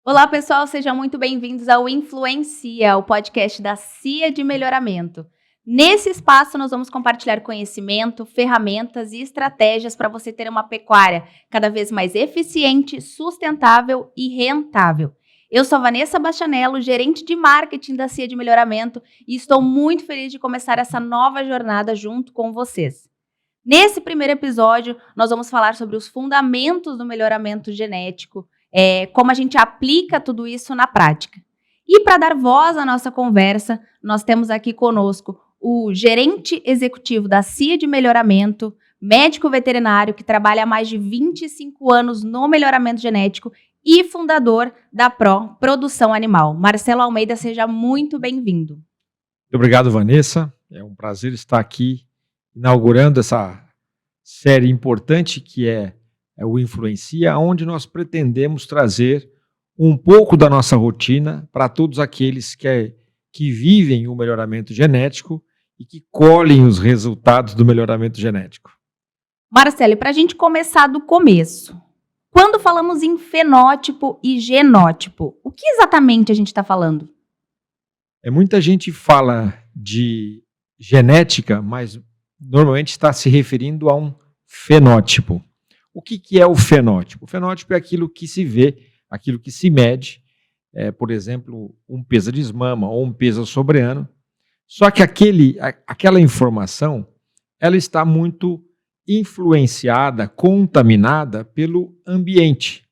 Olá, pessoal, sejam muito bem-vindos ao Influencia, o podcast da CIA de Melhoramento. Nesse espaço, nós vamos compartilhar conhecimento, ferramentas e estratégias para você ter uma pecuária cada vez mais eficiente, sustentável e rentável. Eu sou a Vanessa Bastianello, gerente de marketing da CIA de Melhoramento, e estou muito feliz de começar essa nova jornada junto com vocês. Nesse primeiro episódio, nós vamos falar sobre os fundamentos do melhoramento genético, como a gente aplica tudo isso na prática. E para dar voz à nossa conversa, nós temos aqui conosco o gerente executivo da CIA de Melhoramento, médico veterinário que trabalha há mais de 25 anos no melhoramento genético e fundador da Produção Animal. Marcelo Almeida, seja muito bem-vindo. Muito obrigado, Vanessa. É um prazer estar aqui inaugurando essa série importante que é o Influencia, onde nós pretendemos trazer um pouco da nossa rotina para todos aqueles que vivem o melhoramento genético e que colhem os resultados do melhoramento genético. Marcelo, para a gente começar do começo, quando falamos em fenótipo e genótipo, o que exatamente a gente está falando? Muita gente fala de genética, mas normalmente está se referindo a um fenótipo. O que é o fenótipo? O fenótipo é aquilo que se vê, aquilo que se mede, por exemplo, um peso de mama ou um peso sobre-ano. Só que aquela informação ela está muito influenciada, contaminada pelo ambiente.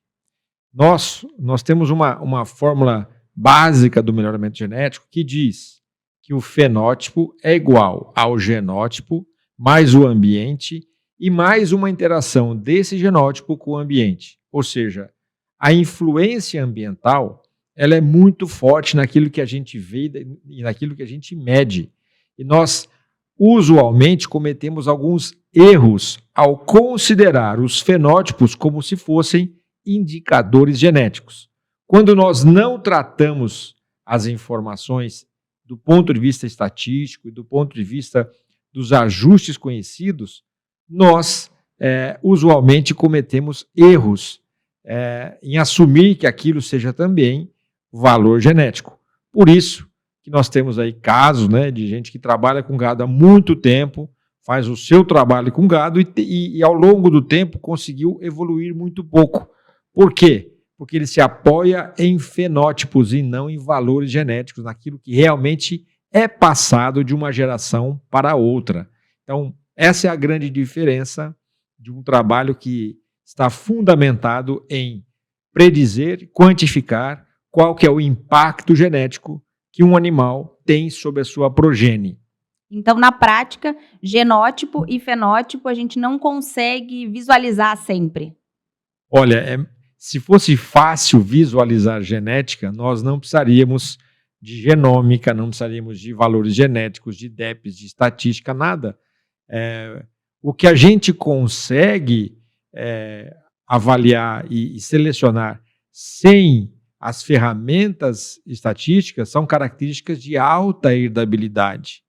Nós temos uma fórmula básica do melhoramento genético que diz que o fenótipo é igual ao genótipo mais o ambiente e mais uma interação desse genótipo com o ambiente. Ou seja, a influência ambiental ela é muito forte naquilo que a gente vê e naquilo que a gente mede. E nós, usualmente, cometemos alguns erros ao considerar os fenótipos como se fossem indicadores genéticos. Quando nós não tratamos as informações do ponto de vista estatístico e do ponto de vista dos ajustes conhecidos, nós usualmente cometemos erros em assumir que aquilo seja também valor genético. Por isso que nós temos aí casos de gente que trabalha com gado há muito tempo, faz o seu trabalho com gado e ao longo do tempo conseguiu evoluir muito pouco. Por quê? Porque ele se apoia em fenótipos e não em valores genéticos, naquilo que realmente é passado de uma geração para outra. Então, essa é a grande diferença de um trabalho que está fundamentado em predizer, quantificar qual que é o impacto genético que um animal tem sobre a sua progenie. Então, na prática, genótipo e fenótipo a gente não consegue visualizar sempre. Olha, se fosse fácil visualizar genética, nós não precisaríamos de genômica, não precisaríamos de valores genéticos, de DEPs, de estatística, nada. O que a gente consegue avaliar e selecionar sem as ferramentas estatísticas são características de alta herdabilidade.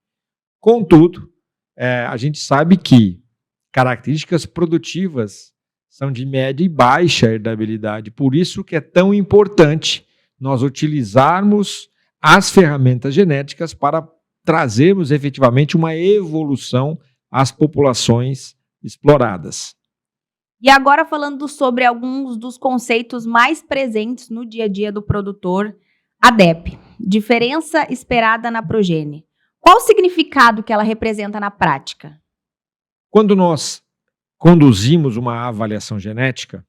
Contudo, a gente sabe que características produtivas são de média e baixa herdabilidade. Por isso que é tão importante nós utilizarmos as ferramentas genéticas para trazermos efetivamente uma evolução às populações exploradas. E agora falando sobre alguns dos conceitos mais presentes no dia a dia do produtor, a DEP, diferença esperada na progenie. Qual o significado que ela representa na prática? Quando nós conduzimos uma avaliação genética,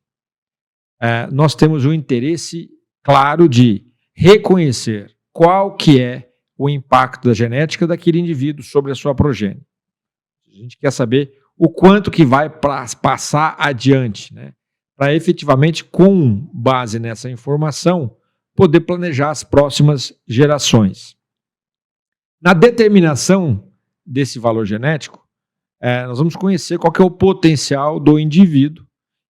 nós temos o interesse claro de reconhecer qual que é o impacto da genética daquele indivíduo sobre a sua progenie. A gente quer saber o quanto que vai passar adiante, para efetivamente, com base nessa informação, poder planejar as próximas gerações. Na determinação desse valor genético, nós vamos conhecer qual que é o potencial do indivíduo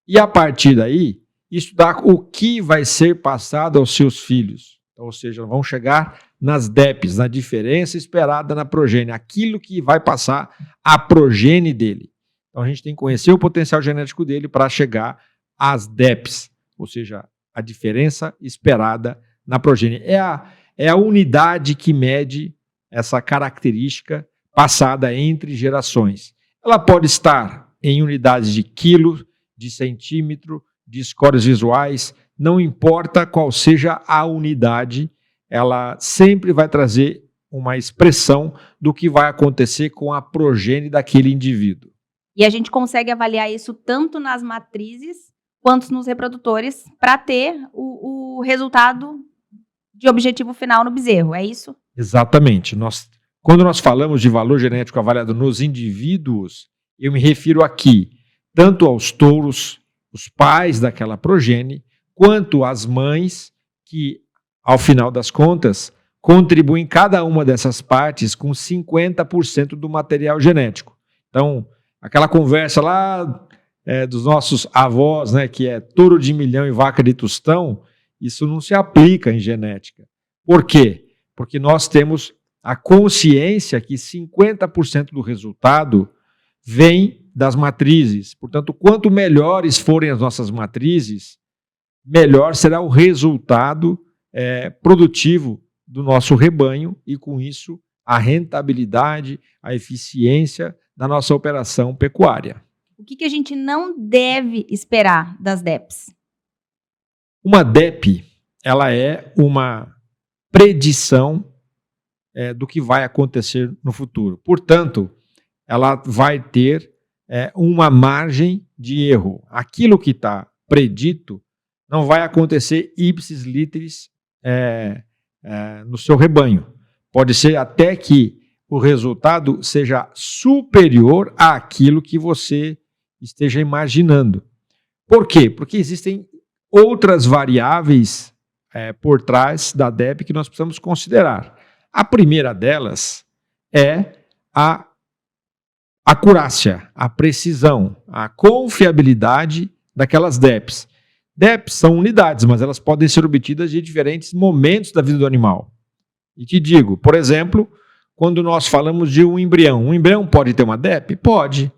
e, a partir daí, estudar o que vai ser passado aos seus filhos. Então, ou seja, vão chegar nas DEPs, na diferença esperada na progenie, aquilo que vai passar à progenie dele. Então, a gente tem que conhecer o potencial genético dele para chegar às DEPs, ou seja, a diferença esperada na progênie. É a unidade que mede essa característica passada entre gerações. Ela pode estar em unidades de quilo, de centímetro, de scores visuais, não importa qual seja a unidade, ela sempre vai trazer uma expressão do que vai acontecer com a progênie daquele indivíduo. E a gente consegue avaliar isso tanto nas matrizes quanto nos reprodutores para ter o resultado de objetivo final no bezerro, é isso? Exatamente. Quando nós falamos de valor genético avaliado nos indivíduos, eu me refiro aqui tanto aos touros, os pais daquela progênie, quanto às mães que, ao final das contas, contribuem cada uma dessas partes com 50% do material genético. Então, aquela conversa lá dos nossos avós, né, que é touro de milhão e vaca de tostão, isso não se aplica em genética. Por quê? Porque nós temos a consciência que 50% do resultado vem das matrizes. Portanto, quanto melhores forem as nossas matrizes, melhor será o resultado produtivo do nosso rebanho e, com isso, a rentabilidade, a eficiência da nossa operação pecuária. O que a gente não deve esperar das DEPs? Uma DEP, ela é uma predição do que vai acontecer no futuro. Portanto, ela vai ter uma margem de erro. Aquilo que está predito não vai acontecer ipsis literis no seu rebanho. Pode ser até que o resultado seja superior àquilo que você esteja imaginando. Por quê? Porque existem outras variáveis por trás da DEP que nós precisamos considerar. A primeira delas é a acurácia, a precisão, a confiabilidade daquelas DEPs. DEPs são unidades, mas elas podem ser obtidas de diferentes momentos da vida do animal. E te digo, por exemplo, quando nós falamos de um embrião pode ter uma DEP? Pode.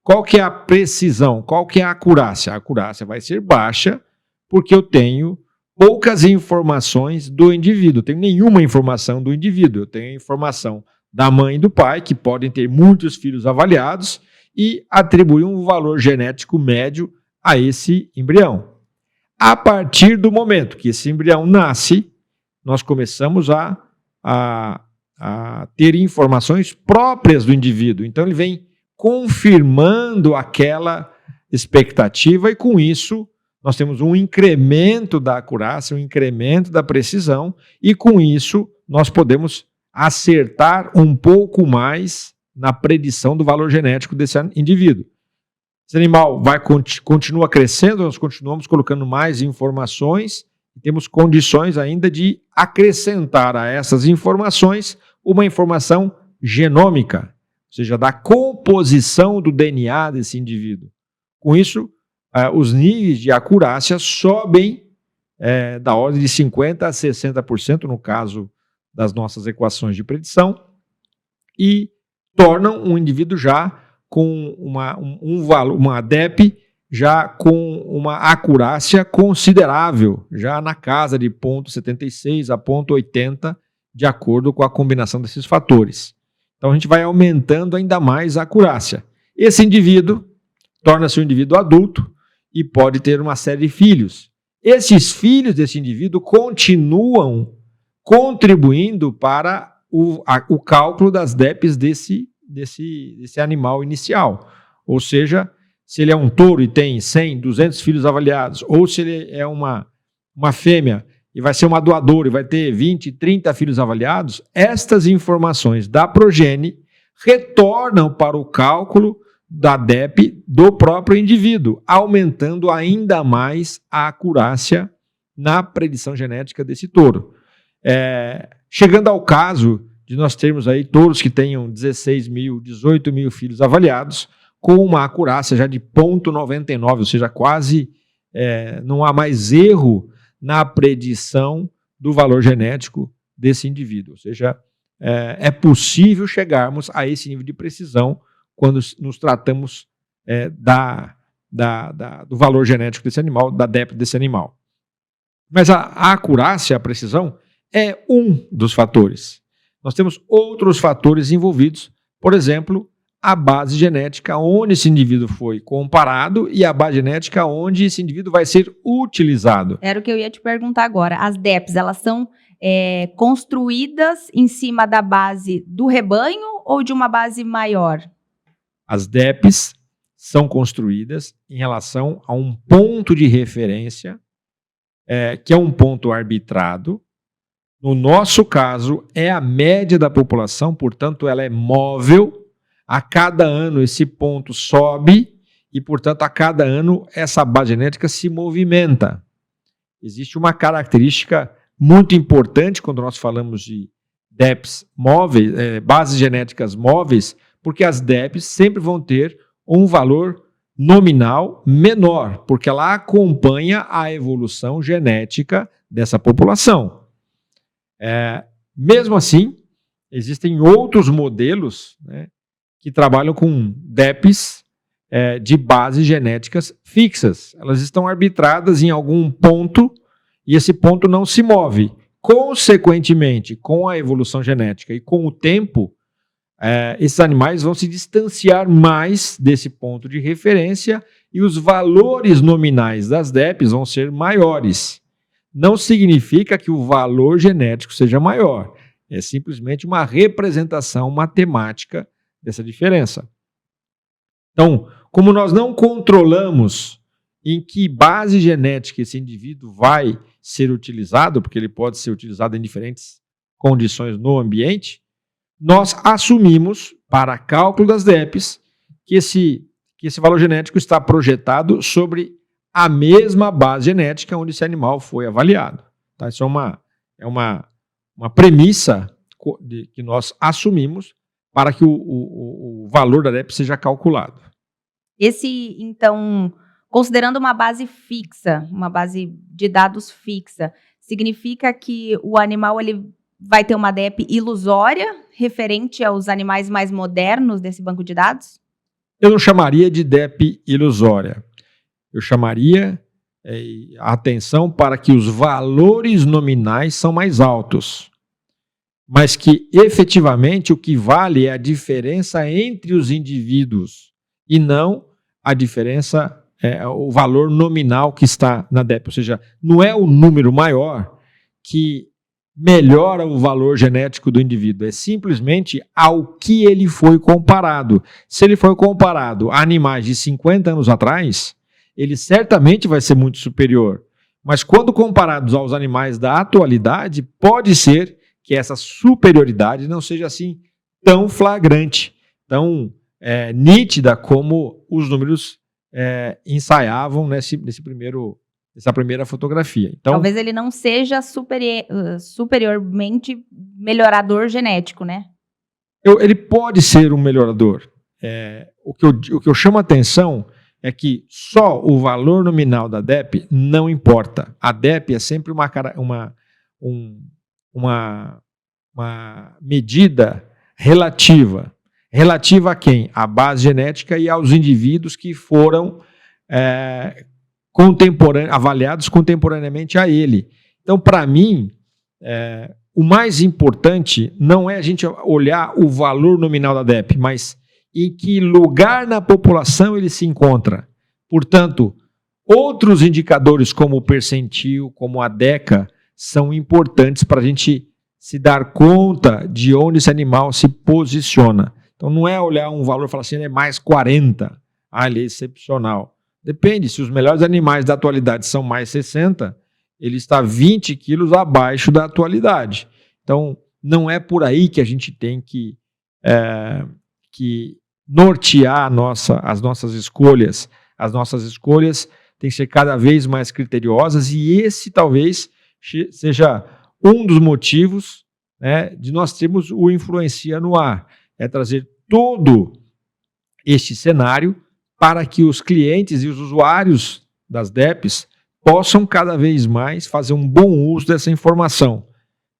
Qual que é a precisão? Qual que é a acurácia? A acurácia vai ser baixa porque eu tenho poucas informações do indivíduo, eu tenho nenhuma informação do indivíduo, eu tenho informação da mãe e do pai, que podem ter muitos filhos avaliados, e atribuir um valor genético médio a esse embrião. A partir do momento que esse embrião nasce, nós começamos a ter informações próprias do indivíduo. Então ele vem confirmando aquela expectativa e, com isso, nós temos um incremento da acurácia, um incremento da precisão e, com isso, nós podemos acertar um pouco mais na predição do valor genético desse indivíduo. Esse animal continua crescendo, nós continuamos colocando mais informações e temos condições ainda de acrescentar a essas informações uma informação genômica, ou seja, da composição do DNA desse indivíduo. Com isso, os níveis de acurácia sobem da ordem de 50% a 60%, no caso das nossas equações de predição, e tornam um indivíduo já com uma DEP já com uma acurácia considerável, já na casa de 0,76 a 0,80, de acordo com a combinação desses fatores. Então a gente vai aumentando ainda mais a acurácia. Esse indivíduo torna-se um indivíduo adulto e pode ter uma série de filhos. Esses filhos desse indivíduo continuam contribuindo para o cálculo das DEPs desse animal inicial. Ou seja, se ele é um touro e tem 100, 200 filhos avaliados, ou se ele é uma fêmea e vai ser uma doadora e vai ter 20, 30 filhos avaliados, estas informações da progênie retornam para o cálculo da DEP do próprio indivíduo, aumentando ainda mais a acurácia na predição genética desse touro. Chegando ao caso de nós termos aí touros que tenham 16 mil, 18 mil filhos avaliados, com uma acurácia já de 0,99, ou seja, quase não há mais erro na predição do valor genético desse indivíduo. Ou seja, é possível chegarmos a esse nível de precisão quando nos tratamos do valor genético desse animal, da DEP desse animal. Mas a acurácia, a precisão, é um dos fatores. Nós temos outros fatores envolvidos, por exemplo, a base genética onde esse indivíduo foi comparado e a base genética onde esse indivíduo vai ser utilizado. Era o que eu ia te perguntar agora. As DEPs, elas são construídas em cima da base do rebanho ou de uma base maior? As DEPs são construídas em relação a um ponto de referência, que é um ponto arbitrado. No nosso caso, é a média da população, portanto, ela é móvel. A cada ano esse ponto sobe e, portanto, a cada ano essa base genética se movimenta. Existe uma característica muito importante quando nós falamos de DEPs móveis, bases genéticas móveis, porque as DEPs sempre vão ter um valor nominal menor, porque ela acompanha a evolução genética dessa população. Mesmo assim, existem outros modelos, né, que trabalham com DEPs de bases genéticas fixas. Elas estão arbitradas em algum ponto e esse ponto não se move. Consequentemente, com a evolução genética e com o tempo, esses animais vão se distanciar mais desse ponto de referência e os valores nominais das DEPs vão ser maiores. Não significa que o valor genético seja maior. É simplesmente uma representação matemática dessa diferença. Então, como nós não controlamos em que base genética esse indivíduo vai ser utilizado, porque ele pode ser utilizado em diferentes condições no ambiente, nós assumimos, para cálculo das DEPs, que esse valor genético está projetado sobre a mesma base genética onde esse animal foi avaliado. Tá? Isso é uma premissa que nós assumimos para que o valor da DEP seja calculado. Então, considerando uma base fixa, uma base de dados fixa, significa que o animal ele vai ter uma DEP ilusória referente aos animais mais modernos desse banco de dados? Eu não chamaria de DEP ilusória. Eu chamaria a atenção para que os valores nominais são mais altos, mas que efetivamente o que vale é a diferença entre os indivíduos e não a diferença, o valor nominal que está na DEP. Ou seja, não é o número maior que melhora o valor genético do indivíduo, é simplesmente ao que ele foi comparado. Se ele foi comparado a animais de 50 anos atrás, ele certamente vai ser muito superior. Mas quando comparados aos animais da atualidade, pode ser que essa superioridade não seja assim tão flagrante, tão nítida como os números ensaiavam nessa primeira fotografia. Então, talvez ele não seja superiormente melhorador genético, né? Ele pode ser um melhorador. O que eu chamo a atenção é que só o valor nominal da DEP não importa. A DEP é sempre uma medida relativa. Relativa a quem? À base genética e aos indivíduos que foram avaliados contemporaneamente a ele. Então, para mim, o mais importante não é a gente olhar o valor nominal da DEP, mas em que lugar na população ele se encontra. Portanto, outros indicadores como o percentil, como a DECA, são importantes para a gente se dar conta de onde esse animal se posiciona. Então não é olhar um valor e falar assim, ele é mais 40, ele é excepcional. Depende, se os melhores animais da atualidade são mais 60, ele está 20 quilos abaixo da atualidade. Então não é por aí que a gente tem que nortear as nossas escolhas. As nossas escolhas têm que ser cada vez mais criteriosas e esse talvez seja um dos motivos, né, de nós termos o Influencia no ar. É trazer todo este cenário para que os clientes e os usuários das DEPs possam cada vez mais fazer um bom uso dessa informação,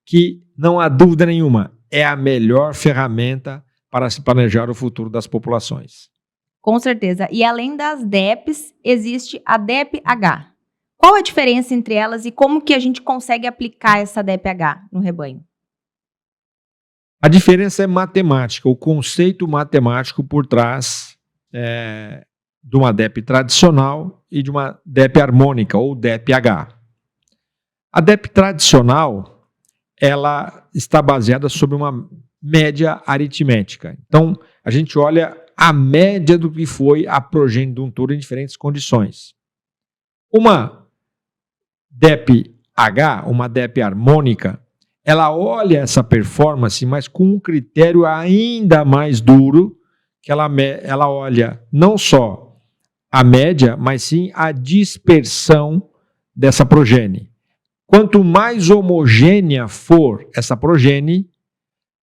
que não há dúvida nenhuma, é a melhor ferramenta para se planejar o futuro das populações. Com certeza. E além das DEPs, existe a DEP-H. Qual a diferença entre elas e como que a gente consegue aplicar essa DEPH no rebanho? A diferença é matemática, o conceito matemático por trás de uma DEP tradicional e de uma DEP harmônica, ou DEPH. A DEP tradicional, ela está baseada sobre uma média aritmética. Então, a gente olha a média do que foi a progênie de um touro em diferentes condições. Uma DEPH, uma DEP harmônica, ela olha essa performance, mas com um critério ainda mais duro, que ela olha não só a média, mas sim a dispersão dessa progênie. Quanto mais homogênea for essa progênie,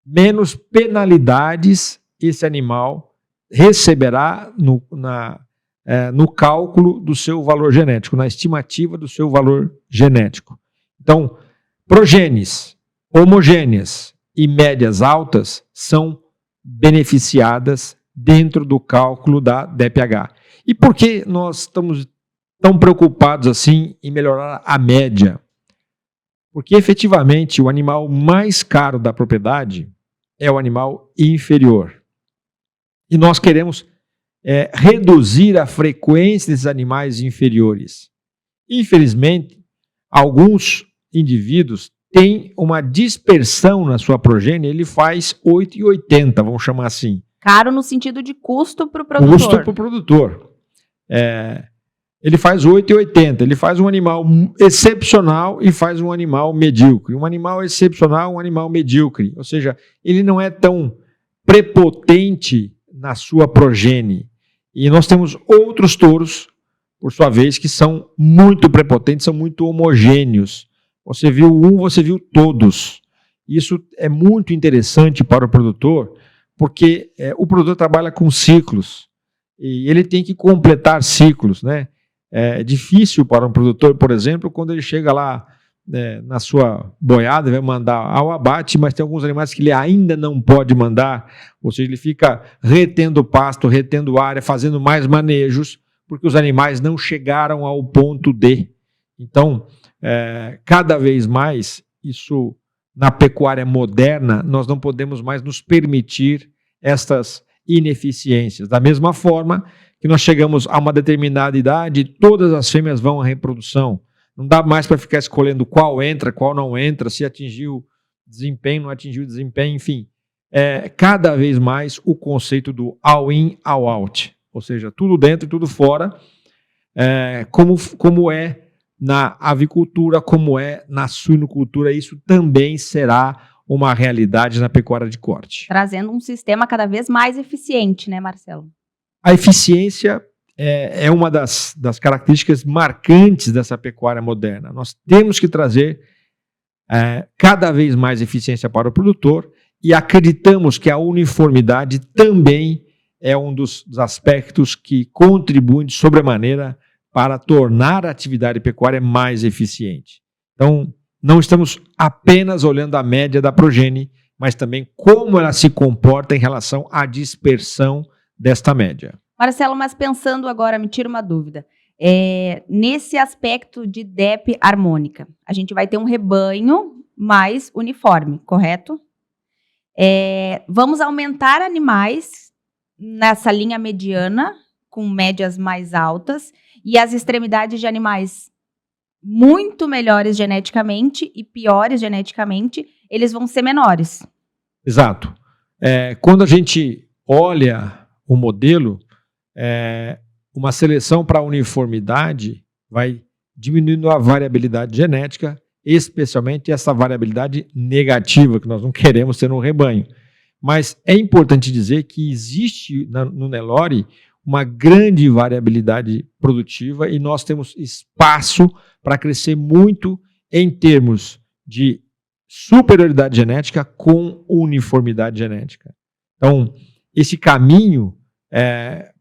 menos penalidades esse animal receberá no cálculo do seu valor genético, na estimativa do seu valor genético. Então, progênies homogêneas e médias altas são beneficiadas dentro do cálculo da DEPH. E por que nós estamos tão preocupados assim em melhorar a média? Porque efetivamente o animal mais caro da propriedade é o animal inferior. E nós queremos reduzir a frequência desses animais inferiores. Infelizmente, alguns indivíduos têm uma dispersão na sua progênie, ele faz 8,80, vamos chamar assim. Caro no sentido de custo para o produtor. Custo para o produtor. Ele faz 8,80, ele faz um animal excepcional e faz um animal medíocre. Um animal excepcional, um animal medíocre. Ou seja, ele não é tão prepotente na sua progênie. E nós temos outros touros, por sua vez, que são muito prepotentes, são muito homogêneos. Você viu um, você viu todos. Isso é muito interessante para o produtor, porque o produtor trabalha com ciclos e ele tem que completar ciclos, né? É difícil para um produtor, por exemplo, quando ele chega lá na sua boiada, vai mandar ao abate, mas tem alguns animais que ele ainda não pode mandar, ou seja, ele fica retendo pasto, retendo área, fazendo mais manejos, porque os animais não chegaram ao ponto D. Então, cada vez mais, isso na pecuária moderna, nós não podemos mais nos permitir estas ineficiências. Da mesma forma que nós chegamos a uma determinada idade, todas as fêmeas vão à reprodução. Não dá mais para ficar escolhendo qual entra, qual não entra, se atingiu desempenho, não atingiu desempenho, enfim. Cada vez mais o conceito do all-in, all-out, ou seja, tudo dentro e tudo fora, como é na avicultura, como é na suinocultura, isso também será uma realidade na pecuária de corte. Trazendo um sistema cada vez mais eficiente, né, Marcelo? A eficiência é uma das características marcantes dessa pecuária moderna. Nós temos que trazer cada vez mais eficiência para o produtor e acreditamos que a uniformidade também é um dos aspectos que contribuem de sobremaneira para tornar a atividade pecuária mais eficiente. Então, não estamos apenas olhando a média da progênie, mas também como ela se comporta em relação à dispersão desta média. Marcelo, mas pensando agora, me tira uma dúvida. Nesse aspecto de DEP harmônica, a gente vai ter um rebanho mais uniforme, correto? Vamos aumentar animais nessa linha mediana, com médias mais altas, e as extremidades de animais muito melhores geneticamente e piores geneticamente, eles vão ser menores. Exato. Quando a gente olha o modelo, uma seleção para uniformidade vai diminuindo a variabilidade genética, especialmente essa variabilidade negativa que nós não queremos ter no rebanho. Mas é importante dizer que existe no Nelore uma grande variabilidade produtiva e nós temos espaço para crescer muito em termos de superioridade genética com uniformidade genética. Então, esse caminho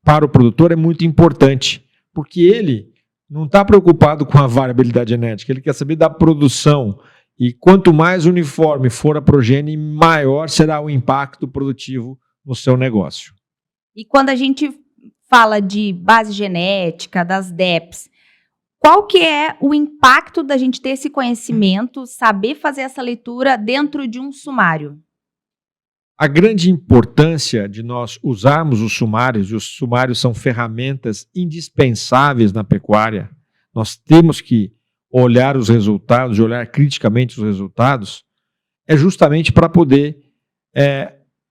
para o produtor é muito importante, porque ele não está preocupado com a variabilidade genética, ele quer saber da produção. E quanto mais uniforme for a progênie, maior será o impacto produtivo no seu negócio. E quando a gente fala de base genética, das DEPs, Qual que é o impacto da gente ter esse conhecimento, saber fazer essa leitura dentro de um sumário? A grande importância de nós usarmos os sumários, e os sumários são ferramentas indispensáveis na pecuária, nós temos que olhar os resultados, olhar criticamente os resultados, é justamente para poder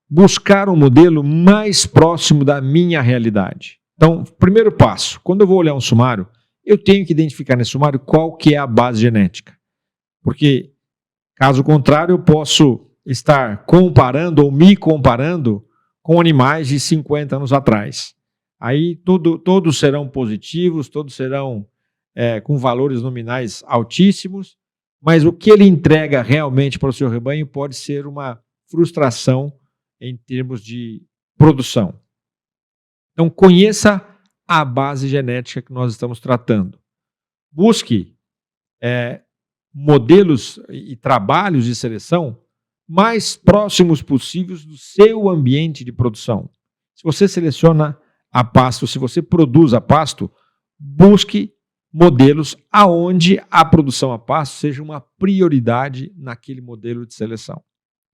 buscar um modelo mais próximo da minha realidade. Então, primeiro passo, quando eu vou olhar um sumário, eu tenho que identificar nesse sumário qual que é a base genética. Porque, caso contrário, eu posso estar comparando ou me comparando com animais de 50 anos atrás. Aí todos serão positivos, todos serão com valores nominais altíssimos, mas o que ele entrega realmente para o seu rebanho pode ser uma frustração em termos de produção. Então, conheça a base genética que nós estamos tratando. Busque modelos e trabalhos de seleção mais próximos possíveis do seu ambiente de produção. Se você seleciona a pasto, se você produz a pasto, busque modelos aonde a produção a pasto seja uma prioridade naquele modelo de seleção.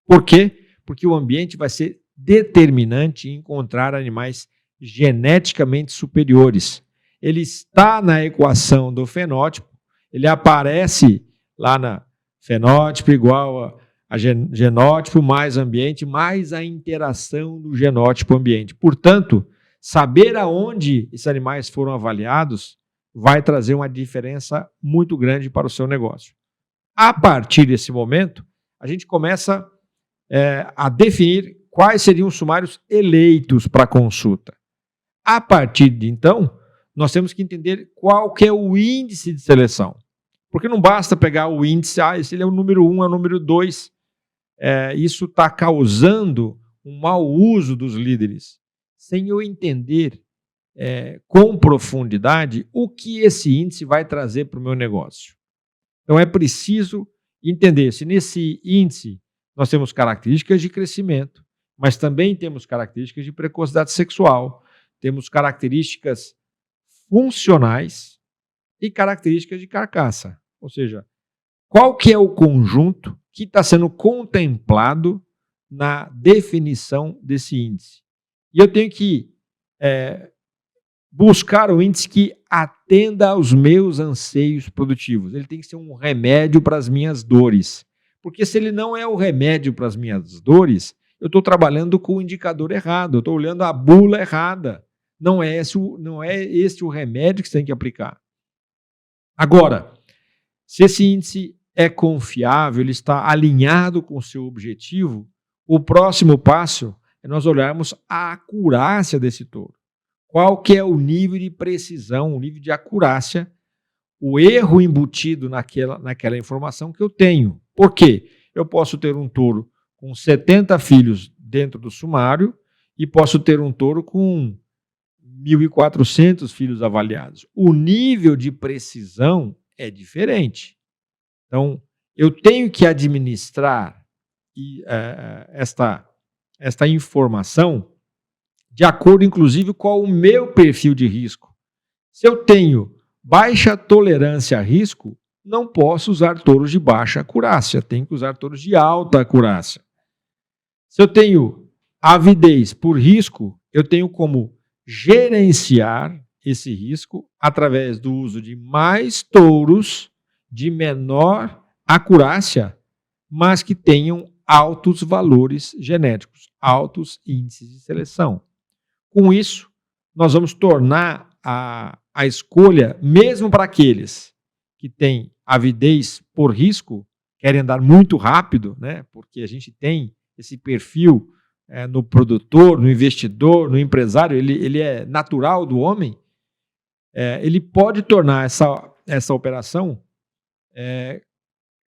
Por quê? Porque o ambiente vai ser determinante em encontrar animais geneticamente superiores. Ele está na equação do fenótipo, ele aparece lá na fenótipo igual a genótipo mais ambiente, mais a interação do genótipo-ambiente. Portanto, saber aonde esses animais foram avaliados vai trazer uma diferença muito grande para o seu negócio. A partir desse momento, a gente começa a definir quais seriam os sumários eleitos para consulta. A partir de então, nós temos que entender qual que é o índice de seleção. Porque não basta pegar o índice, esse ele é o número 1, é o número 2. Isso está causando um mau uso dos líderes, sem eu entender com profundidade o que esse índice vai trazer para o meu negócio. Então é preciso entender se nesse índice nós temos características de crescimento, mas também temos características de precocidade sexual, temos características funcionais e características de carcaça. Ou seja, qual que é o conjunto que está sendo contemplado na definição desse índice? E eu tenho que buscar um índice que atenda aos meus anseios produtivos. Ele tem que ser um remédio para as minhas dores. Porque se ele não é o remédio para as minhas dores, eu estou trabalhando com o indicador errado, eu estou olhando a bula errada. Não é esse o remédio que você tem que aplicar. Agora, se esse índice é confiável, ele está alinhado com o seu objetivo, o próximo passo é nós olharmos a acurácia desse touro. Qual que é o nível de precisão, o nível de acurácia, o erro embutido naquela informação que eu tenho. Por quê? Eu posso ter um touro com 70 filhos dentro do sumário e posso ter um touro com 1.400 filhos avaliados. O nível de precisão é diferente. Então, eu tenho que administrar esta informação de acordo, inclusive, com o meu perfil de risco. Se eu tenho baixa tolerância a risco, não posso usar touros de baixa acurácia, tenho que usar touros de alta acurácia. Se eu tenho avidez por risco, eu tenho como gerenciar esse risco através do uso de mais touros de menor acurácia, mas que tenham altos valores genéticos, altos índices de seleção. Com isso, nós vamos tornar a escolha, mesmo para aqueles que têm avidez por risco, querem andar muito rápido, né? Porque a gente tem esse perfil no produtor, no investidor, no empresário, ele é natural do homem, ele pode tornar essa operação,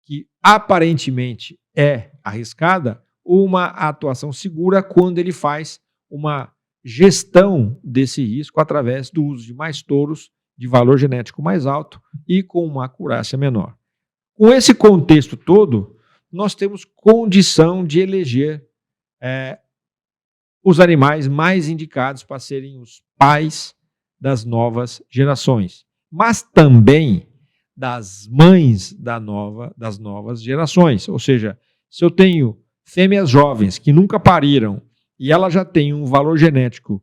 que aparentemente é arriscada, uma atuação segura quando ele faz uma gestão desse risco através do uso de mais touros de valor genético mais alto e com uma acurácia menor. Com esse contexto todo, nós temos condição de eleger os animais mais indicados para serem os pais das novas gerações. mas também das mães das novas gerações. Ou seja, se eu tenho fêmeas jovens que nunca pariram e ela já tem um valor genético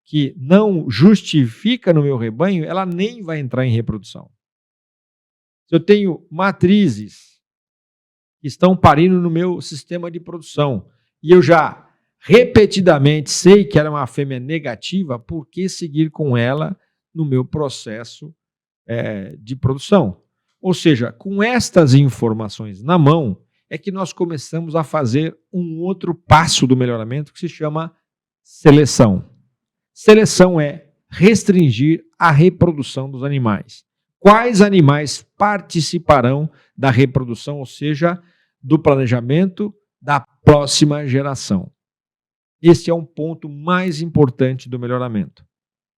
que não justifica no meu rebanho, ela nem vai entrar em reprodução. Se eu tenho matrizes que estão parindo no meu sistema de produção e eu já repetidamente sei que ela é uma fêmea negativa, por que seguir com ela no meu processo de produção? Ou seja, com estas informações na mão, é que nós começamos a fazer um outro passo do melhoramento que se chama seleção. Seleção é restringir a reprodução dos animais. Quais animais participarão da reprodução, ou seja, do planejamento da próxima geração? Esse é um ponto mais importante do melhoramento.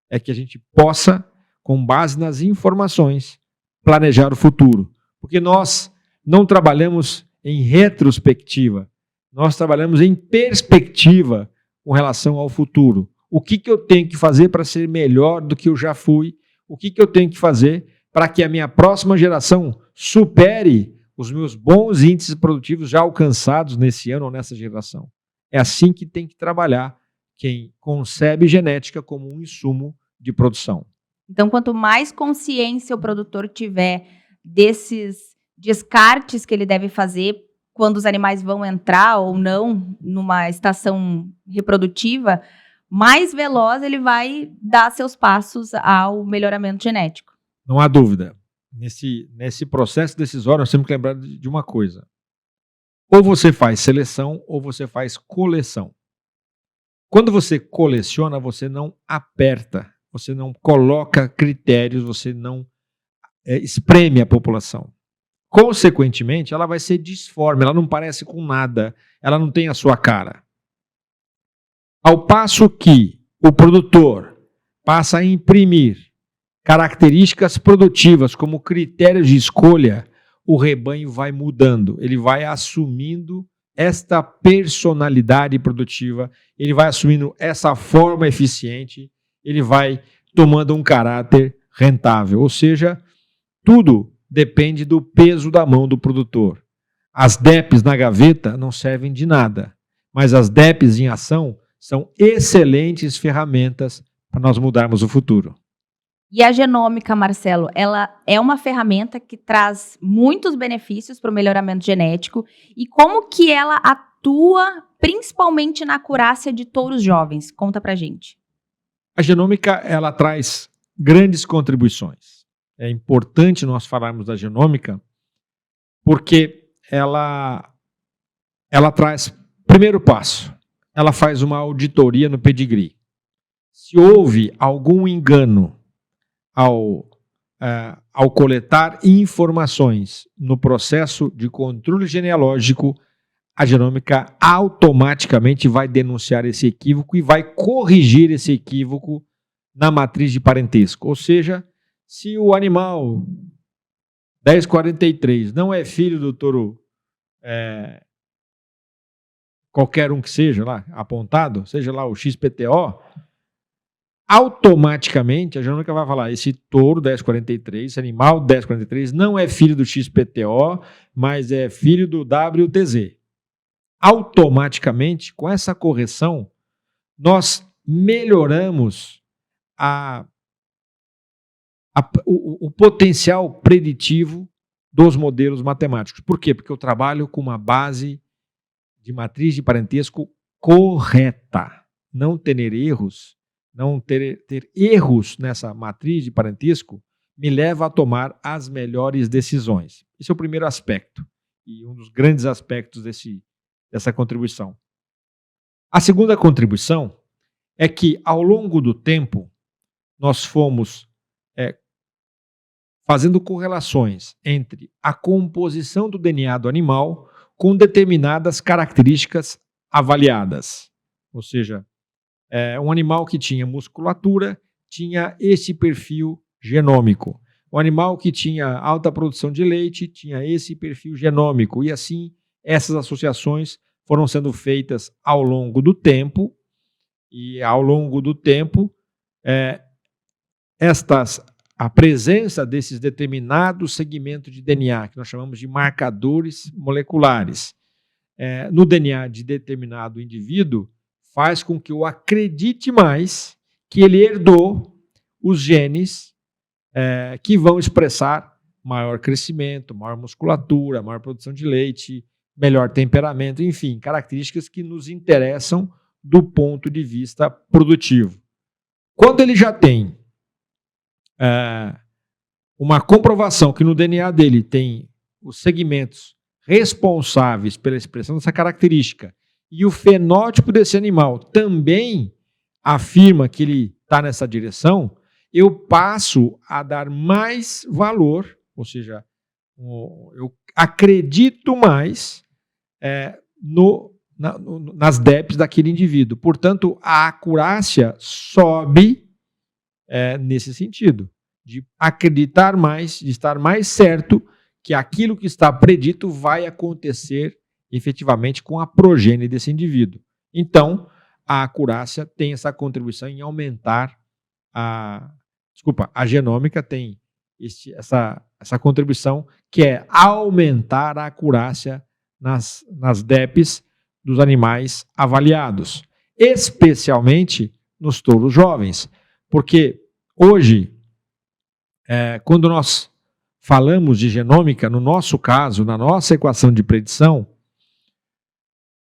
É que a gente possa, com base nas informações, planejar o futuro. Porque nós não trabalhamos em retrospectiva, nós trabalhamos em perspectiva com relação ao futuro. O que eu tenho que fazer para ser melhor do que eu já fui? O que eu tenho que fazer para que a minha próxima geração supere os meus bons índices produtivos já alcançados nesse ano ou nessa geração? É assim que tem que trabalhar quem concebe genética como um insumo de produção. Então, quanto mais consciência o produtor tiver desses descartes que ele deve fazer quando os animais vão entrar ou não numa estação reprodutiva, mais veloz ele vai dar seus passos ao melhoramento genético. Não há dúvida. Nesse processo decisório, nós temos que lembrar de uma coisa. Ou você faz seleção ou você faz coleção. Quando você coleciona, você não aperta, você não coloca critérios, você não espreme a população. Consequentemente, ela vai ser disforme, ela não parece com nada, ela não tem a sua cara. Ao passo que o produtor passa a imprimir características produtivas como critérios de escolha, o rebanho vai mudando, ele vai assumindo esta personalidade produtiva, ele vai assumindo essa forma eficiente, ele vai tomando um caráter rentável. Ou seja, tudo depende do peso da mão do produtor. As DEPs na gaveta não servem de nada, mas as DEPs em ação são excelentes ferramentas para nós mudarmos o futuro. E a genômica, Marcelo, ela é uma ferramenta que traz muitos benefícios para o melhoramento genético. E como que ela atua principalmente na acurácia de touros jovens? Conta pra gente. A genômica, ela traz grandes contribuições. É importante nós falarmos da genômica porque ela traz, primeiro passo, ela faz uma auditoria no pedigree. Se houve algum engano ao coletar informações no processo de controle genealógico, a genômica automaticamente vai denunciar esse equívoco e vai corrigir esse equívoco na matriz de parentesco. Ou seja, se o animal 1043 não é filho do touro qualquer um que seja lá apontado, seja lá o XPTO, automaticamente a genômica vai falar: esse touro 1043, esse animal 1043 não é filho do XPTO, mas é filho do WTZ. Automaticamente, com essa correção, nós melhoramos o potencial preditivo dos modelos matemáticos. Por quê? Porque eu trabalho com uma base de matriz de parentesco correta. Não ter erros nessa matriz de parentesco me leva a tomar as melhores decisões. Esse é o primeiro aspecto e um dos grandes aspectos dessa contribuição. A segunda contribuição é que, ao longo do tempo, nós fomos fazendo correlações entre a composição do DNA do animal com determinadas características avaliadas. Ou seja, um animal que tinha musculatura tinha esse perfil genômico. O animal que tinha alta produção de leite tinha esse perfil genômico. E assim, essas associações foram sendo feitas ao longo do tempo. E ao longo do tempo, estas a presença desses determinados segmentos de DNA, que nós chamamos de marcadores moleculares, no DNA de determinado indivíduo, faz com que eu acredite mais que ele herdou os genes que vão expressar maior crescimento, maior musculatura, maior produção de leite, melhor temperamento, enfim, características que nos interessam do ponto de vista produtivo. Quando ele já tem uma comprovação que no DNA dele tem os segmentos responsáveis pela expressão dessa característica e o fenótipo desse animal também afirma que ele está nessa direção, eu passo a dar mais valor, ou seja, eu acredito mais nas DEPs daquele indivíduo. Portanto, a acurácia sobe nesse sentido, de acreditar mais, de estar mais certo que aquilo que está predito vai acontecer efetivamente com a progênie desse indivíduo. Então, a acurácia tem essa contribuição em aumentar a genômica tem essa contribuição que é aumentar a acurácia nas DEPs dos animais avaliados, especialmente nos touros jovens, porque hoje, quando nós falamos de genômica, no nosso caso, na nossa equação de predição,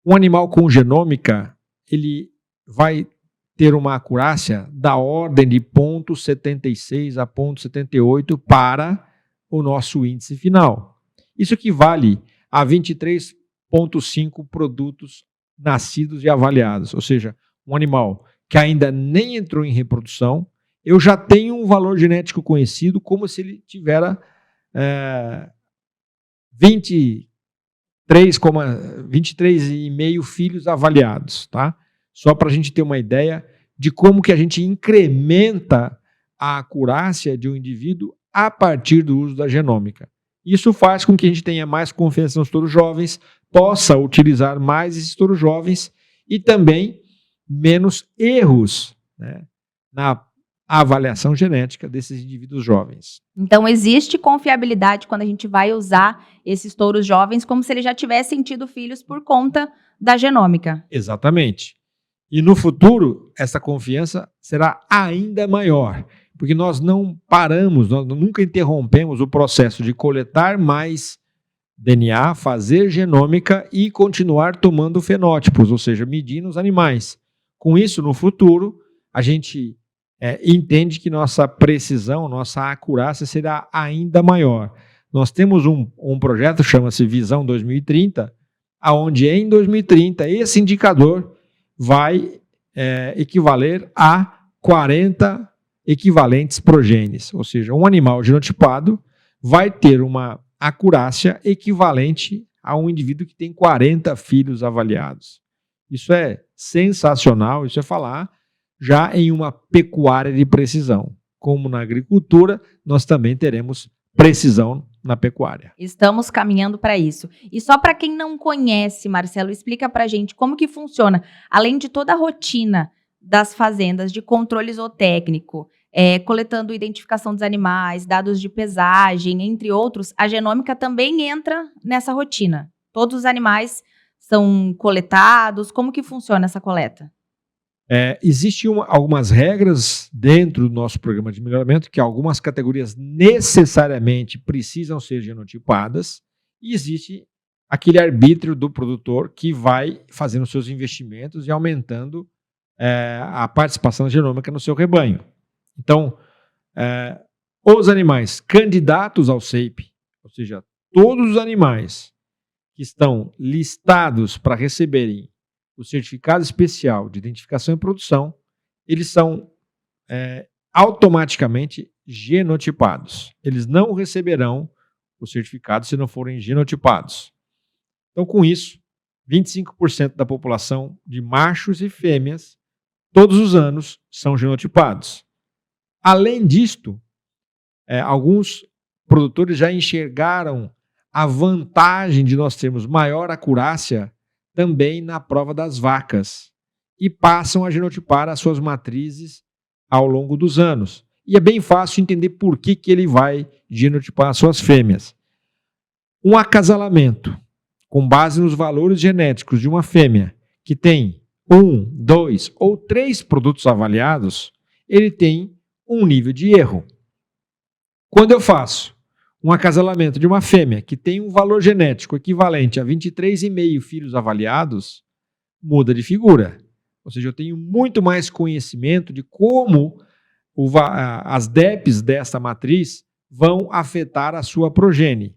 um animal com genômica, ele vai ter uma acurácia da ordem de 0,76 a 0,78 para o nosso índice final. Isso equivale a 23,5 produtos nascidos e avaliados, ou seja, um animal que ainda nem entrou em reprodução, eu já tenho um valor genético conhecido como se ele tivesse 23,5 filhos avaliados, tá? Só para a gente ter uma ideia de como que a gente incrementa a acurácia de um indivíduo a partir do uso da genômica. Isso faz com que a gente tenha mais confiança nos touros jovens, possa utilizar mais esses touros jovens e também menos erros, né, na avaliação genética desses indivíduos jovens. Então, existe confiabilidade quando a gente vai usar esses touros jovens como se eles já tivessem tido filhos por conta da genômica. Exatamente. E no futuro, essa confiança será ainda maior, porque nós não paramos, nós nunca interrompemos o processo de coletar mais DNA, fazer genômica e continuar tomando fenótipos, ou seja, medindo os animais. Com isso, no futuro, a gente entende que nossa precisão, nossa acurácia será ainda maior. Nós temos um projeto, chama-se Visão 2030, onde em 2030 esse indicador vai equivaler a 40 equivalentes progênies, ou seja, um animal genotipado vai ter uma acurácia equivalente a um indivíduo que tem 40 filhos avaliados. Isso é sensacional, isso é falar já em uma pecuária de precisão. Como na agricultura, nós também teremos precisão na pecuária. Estamos caminhando para isso. E só para quem não conhece, Marcelo, explica para a gente como que funciona, além de toda a rotina das fazendas de controle zootécnico, coletando identificação dos animais, dados de pesagem, entre outros, a genômica também entra nessa rotina. Todos os animais são coletados, como que funciona essa coleta? Existem algumas regras dentro do nosso programa de melhoramento, que algumas categorias necessariamente precisam ser genotipadas, e existe aquele arbítrio do produtor que vai fazendo seus investimentos e aumentando a participação genômica no seu rebanho. Então, os animais candidatos ao SEIP, ou seja, todos os animais que estão listados para receberem o certificado especial de identificação e produção, eles são automaticamente genotipados. Eles não receberão o certificado se não forem genotipados. Então, com isso, 25% da população de machos e fêmeas, todos os anos, são genotipados. Além disto, alguns produtores já enxergaram a vantagem de nós termos maior acurácia também na prova das vacas, e passam a genotipar as suas matrizes ao longo dos anos. e é bem fácil entender por que ele vai genotipar as suas fêmeas. Um acasalamento com base nos valores genéticos de uma fêmea que tem 1, 2 ou 3 produtos avaliados, ele tem um nível de erro. Quando eu faço um acasalamento de uma fêmea que tem um valor genético equivalente a 23,5 filhos avaliados, muda de figura. Ou seja, eu tenho muito mais conhecimento de como as DEPs dessa matriz vão afetar a sua progenie.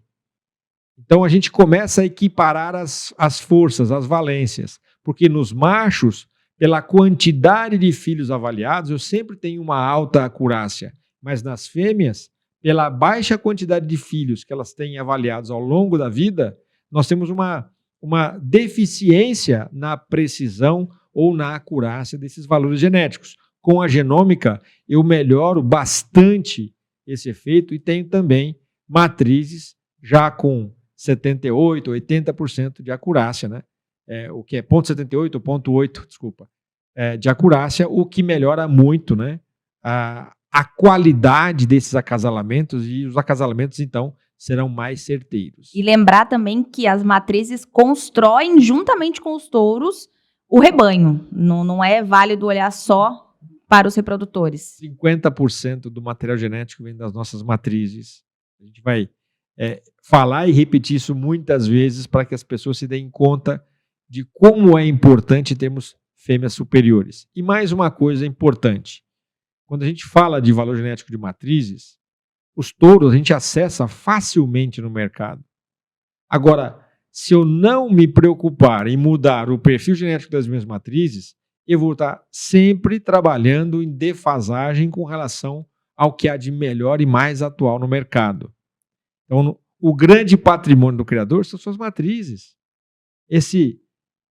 Então a gente começa a equiparar as forças, as valências, porque nos machos, pela quantidade de filhos avaliados, eu sempre tenho uma alta acurácia, mas nas fêmeas, pela baixa quantidade de filhos que elas têm avaliados ao longo da vida, nós temos uma deficiência na precisão ou na acurácia desses valores genéticos. Com a genômica, eu melhoro bastante esse efeito e tenho também matrizes já com 78%, 80% de acurácia, né? O que é 0,78 ou 0,8, desculpa, de acurácia, o que melhora muito, né, a qualidade desses acasalamentos, e os acasalamentos, então, serão mais certeiros. E lembrar também que as matrizes constroem, juntamente com os touros, o rebanho. Não é válido olhar só para os reprodutores. 50% do material genético vem das nossas matrizes. A gente vai falar e repetir isso muitas vezes para que as pessoas se deem conta de como é importante termos fêmeas superiores. E mais uma coisa importante. Quando a gente fala de valor genético de matrizes, os touros a gente acessa facilmente no mercado. Agora, se eu não me preocupar em mudar o perfil genético das minhas matrizes, eu vou estar sempre trabalhando em defasagem com relação ao que há de melhor e mais atual no mercado. Então, o grande patrimônio do criador são suas matrizes.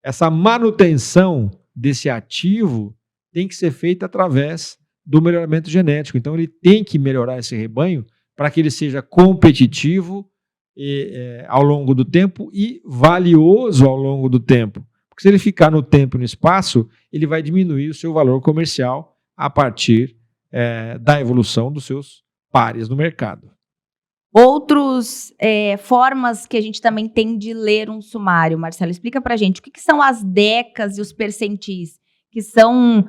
Essa manutenção desse ativo tem que ser feita através do melhoramento genético. Então, ele tem que melhorar esse rebanho para que ele seja competitivo ao longo do tempo e valioso ao longo do tempo. Porque se ele ficar no tempo e no espaço, ele vai diminuir o seu valor comercial a partir da evolução dos seus pares no mercado. Outras formas que a gente também tem de ler um sumário, Marcelo, explica pra gente o que são as decas e os percentis, que são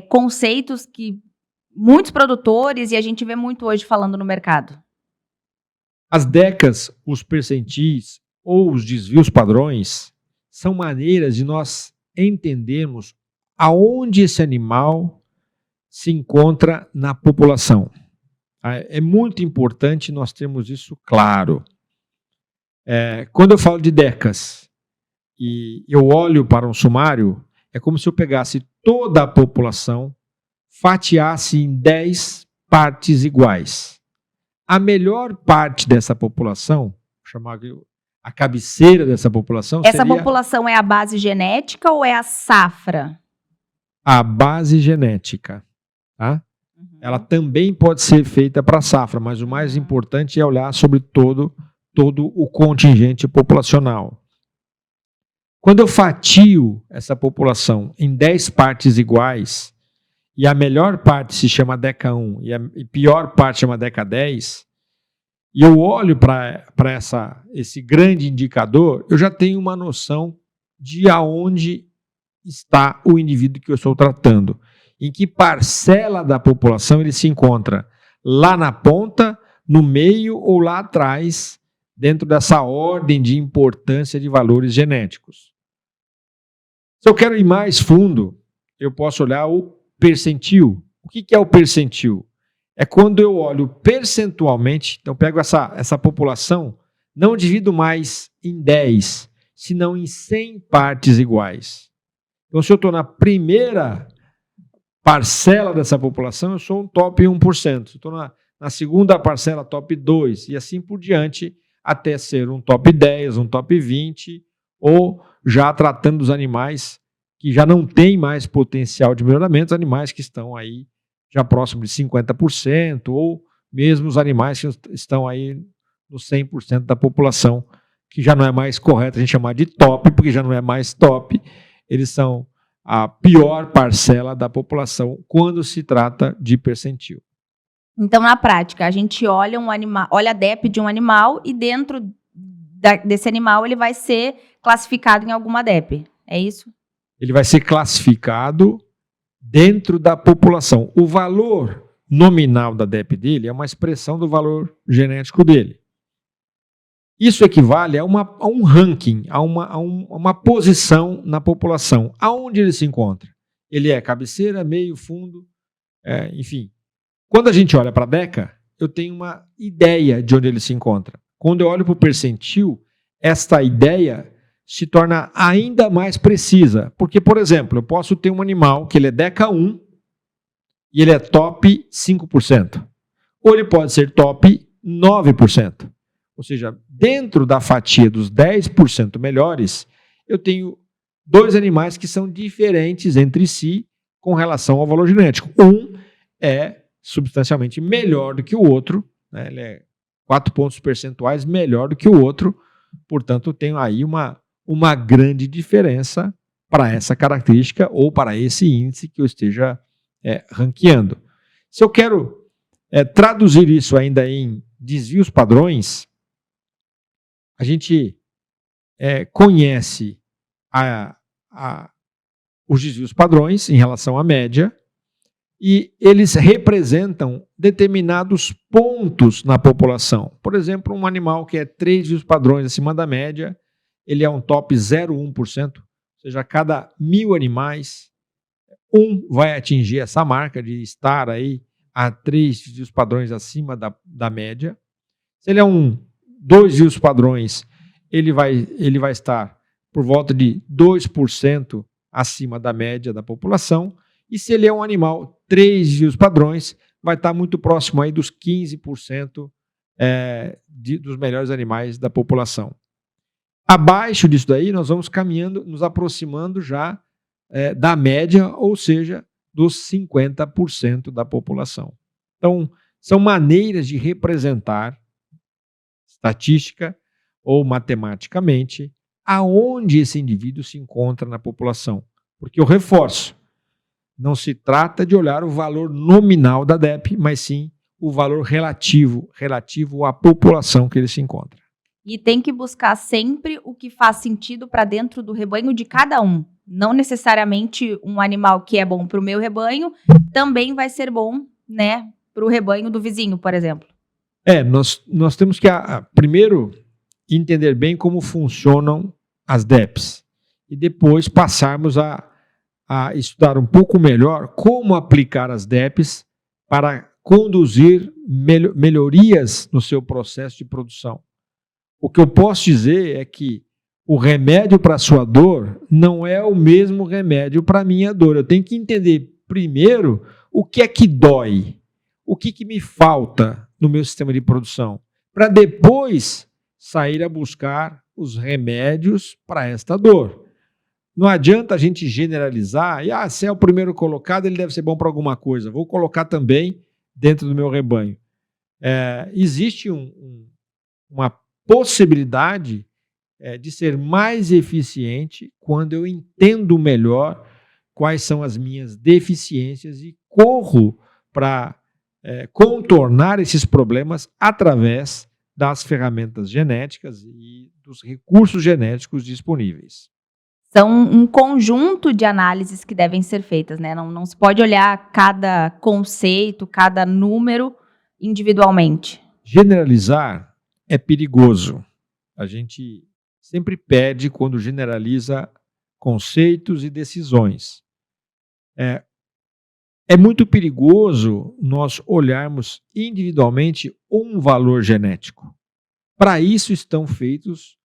conceitos que muitos produtores e a gente vê muito hoje falando no mercado. As decas, os percentis ou os desvios padrões são maneiras de nós entendermos aonde esse animal se encontra na população. É muito importante nós termos isso claro. Quando eu falo de decas e eu olho para um sumário, é como se eu pegasse toda a população, fatiasse em 10 partes iguais. A melhor parte dessa população, chamar a cabeceira dessa população, essa população é a base genética ou é a safra? A base genética, tá? Ela também pode ser feita para safra, mas o mais importante é olhar sobre todo o contingente populacional. Quando eu fatio essa população em 10 partes iguais, e a melhor parte se chama Deca 1 e a pior parte chama Deca 10, e eu olho para esse grande indicador, eu já tenho uma noção de aonde está o indivíduo que eu estou tratando. Em que parcela da população ele se encontra? Lá na ponta, no meio ou lá atrás, dentro dessa ordem de importância de valores genéticos. Se eu quero ir mais fundo, eu posso olhar o percentil. O que é o percentil? É quando eu olho percentualmente, então eu pego essa população, não divido mais em 10, senão em 100 partes iguais. Então, se eu estou na primeira parcela dessa população, eu sou um top 1%. Estou na segunda parcela, top 2%, e assim por diante, até ser um top 10%, um top 20%, ou já tratando dos animais que já não têm mais potencial de melhoramento, animais que estão aí já próximo de 50%, ou mesmo os animais que estão aí no 100% da população, que já não é mais correto a gente chamar de top, porque já não é mais top, eles são a pior parcela da população quando se trata de percentil. Então, na prática, a gente olha olha a DEP de um animal e dentro desse animal ele vai ser classificado em alguma DEP. É isso? Ele vai ser classificado dentro da população. O valor nominal da DEP dele é uma expressão do valor genético dele. Isso equivale a um ranking, a uma posição na população. Aonde ele se encontra? Ele é cabeceira, meio, fundo, enfim. Quando a gente olha para a DECA, eu tenho uma ideia de onde ele se encontra. Quando eu olho para o percentil, esta ideia se torna ainda mais precisa. Porque, por exemplo, eu posso ter um animal que ele é DECA 1 e ele é top 5%. Ou ele pode ser top 9%. Ou seja, dentro da fatia dos 10% melhores, eu tenho dois animais que são diferentes entre si com relação ao valor genético. Um é substancialmente melhor do que o outro, né? Ele é 4 pontos percentuais melhor do que o outro, portanto, eu tenho aí uma grande diferença para essa característica ou para esse índice que eu esteja ranqueando. Se eu quero traduzir isso ainda em desvios padrões, a gente conhece os desvios padrões em relação à média e eles representam determinados pontos na população. Por exemplo, um animal que é 3 desvios padrões acima da média, ele é um top 0,1%, ou seja, a cada 1.000 animais, um vai atingir essa marca de estar aí a 3 desvios padrões acima da média. Se ele é 2 desvios padrões, ele vai estar por volta de 2% acima da média da população. E se ele é um animal 3 desvios padrões, vai estar muito próximo aí dos 15% dos melhores animais da população. Abaixo disso daí, nós vamos caminhando, nos aproximando já da média, ou seja, dos 50% da população. Então, são maneiras de representar estatística ou matematicamente aonde esse indivíduo se encontra na população. Porque eu reforço, não se trata de olhar o valor nominal da DEP, mas sim o valor relativo à população que ele se encontra. E tem que buscar sempre o que faz sentido para dentro do rebanho de cada um. Não necessariamente um animal que é bom para o meu rebanho também vai ser bom, né, para o rebanho do vizinho, por exemplo. Nós temos que primeiro entender bem como funcionam as DEPs e depois passarmos a estudar um pouco melhor como aplicar as DEPs para conduzir melhorias no seu processo de produção. O que eu posso dizer é que o remédio para a sua dor não é o mesmo remédio para a minha dor. Eu tenho que entender primeiro o que é que dói, o que me falta no meu sistema de produção, para depois sair a buscar os remédios para esta dor. Não adianta a gente generalizar e se é o primeiro colocado, ele deve ser bom para alguma coisa. Vou colocar também dentro do meu rebanho. Existe uma possibilidade de ser mais eficiente quando eu entendo melhor quais são as minhas deficiências e corro para contornar esses problemas através das ferramentas genéticas e dos recursos genéticos disponíveis. São um conjunto de análises que devem ser feitas, né? Não se pode olhar cada conceito, cada número individualmente. Generalizar é perigoso. A gente sempre perde quando generaliza conceitos e decisões. É muito perigoso nós olharmos individualmente um valor genético. Para isso estão feitos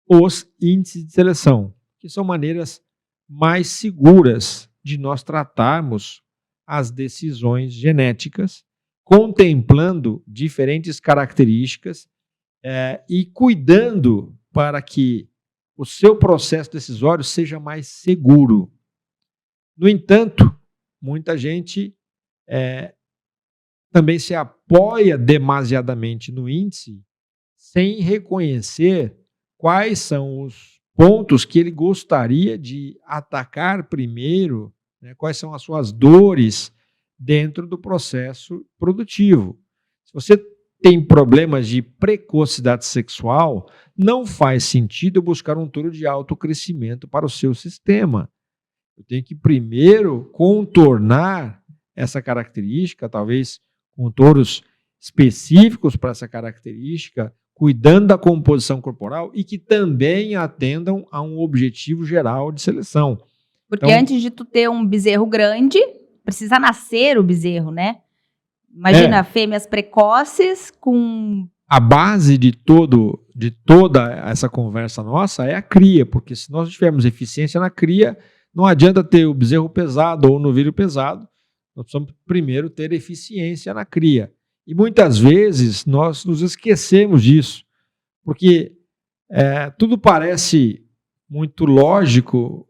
os índices de seleção, que são maneiras mais seguras de nós tratarmos as decisões genéticas, contemplando diferentes características e cuidando para que o seu processo decisório seja mais seguro. No entanto, muita gente também se apoia demasiadamente no índice sem reconhecer quais são os pontos que ele gostaria de atacar primeiro, né, quais são as suas dores dentro do processo produtivo. Se você tem problemas de precocidade sexual, não faz sentido buscar um touro de alto crescimento para o seu sistema. Eu tenho que primeiro contornar essa característica, talvez com touros específicos para essa característica, cuidando da composição corporal e que também atendam a um objetivo geral de seleção. Porque antes de tu ter um bezerro grande, precisa nascer o bezerro, né? Imagina fêmeas precoces com... A base de toda essa conversa nossa é a cria, porque se nós tivermos eficiência na cria, não adianta ter o bezerro pesado ou o novilho pesado, nós precisamos primeiro ter eficiência na cria. E muitas vezes nós nos esquecemos disso, porque tudo parece muito lógico,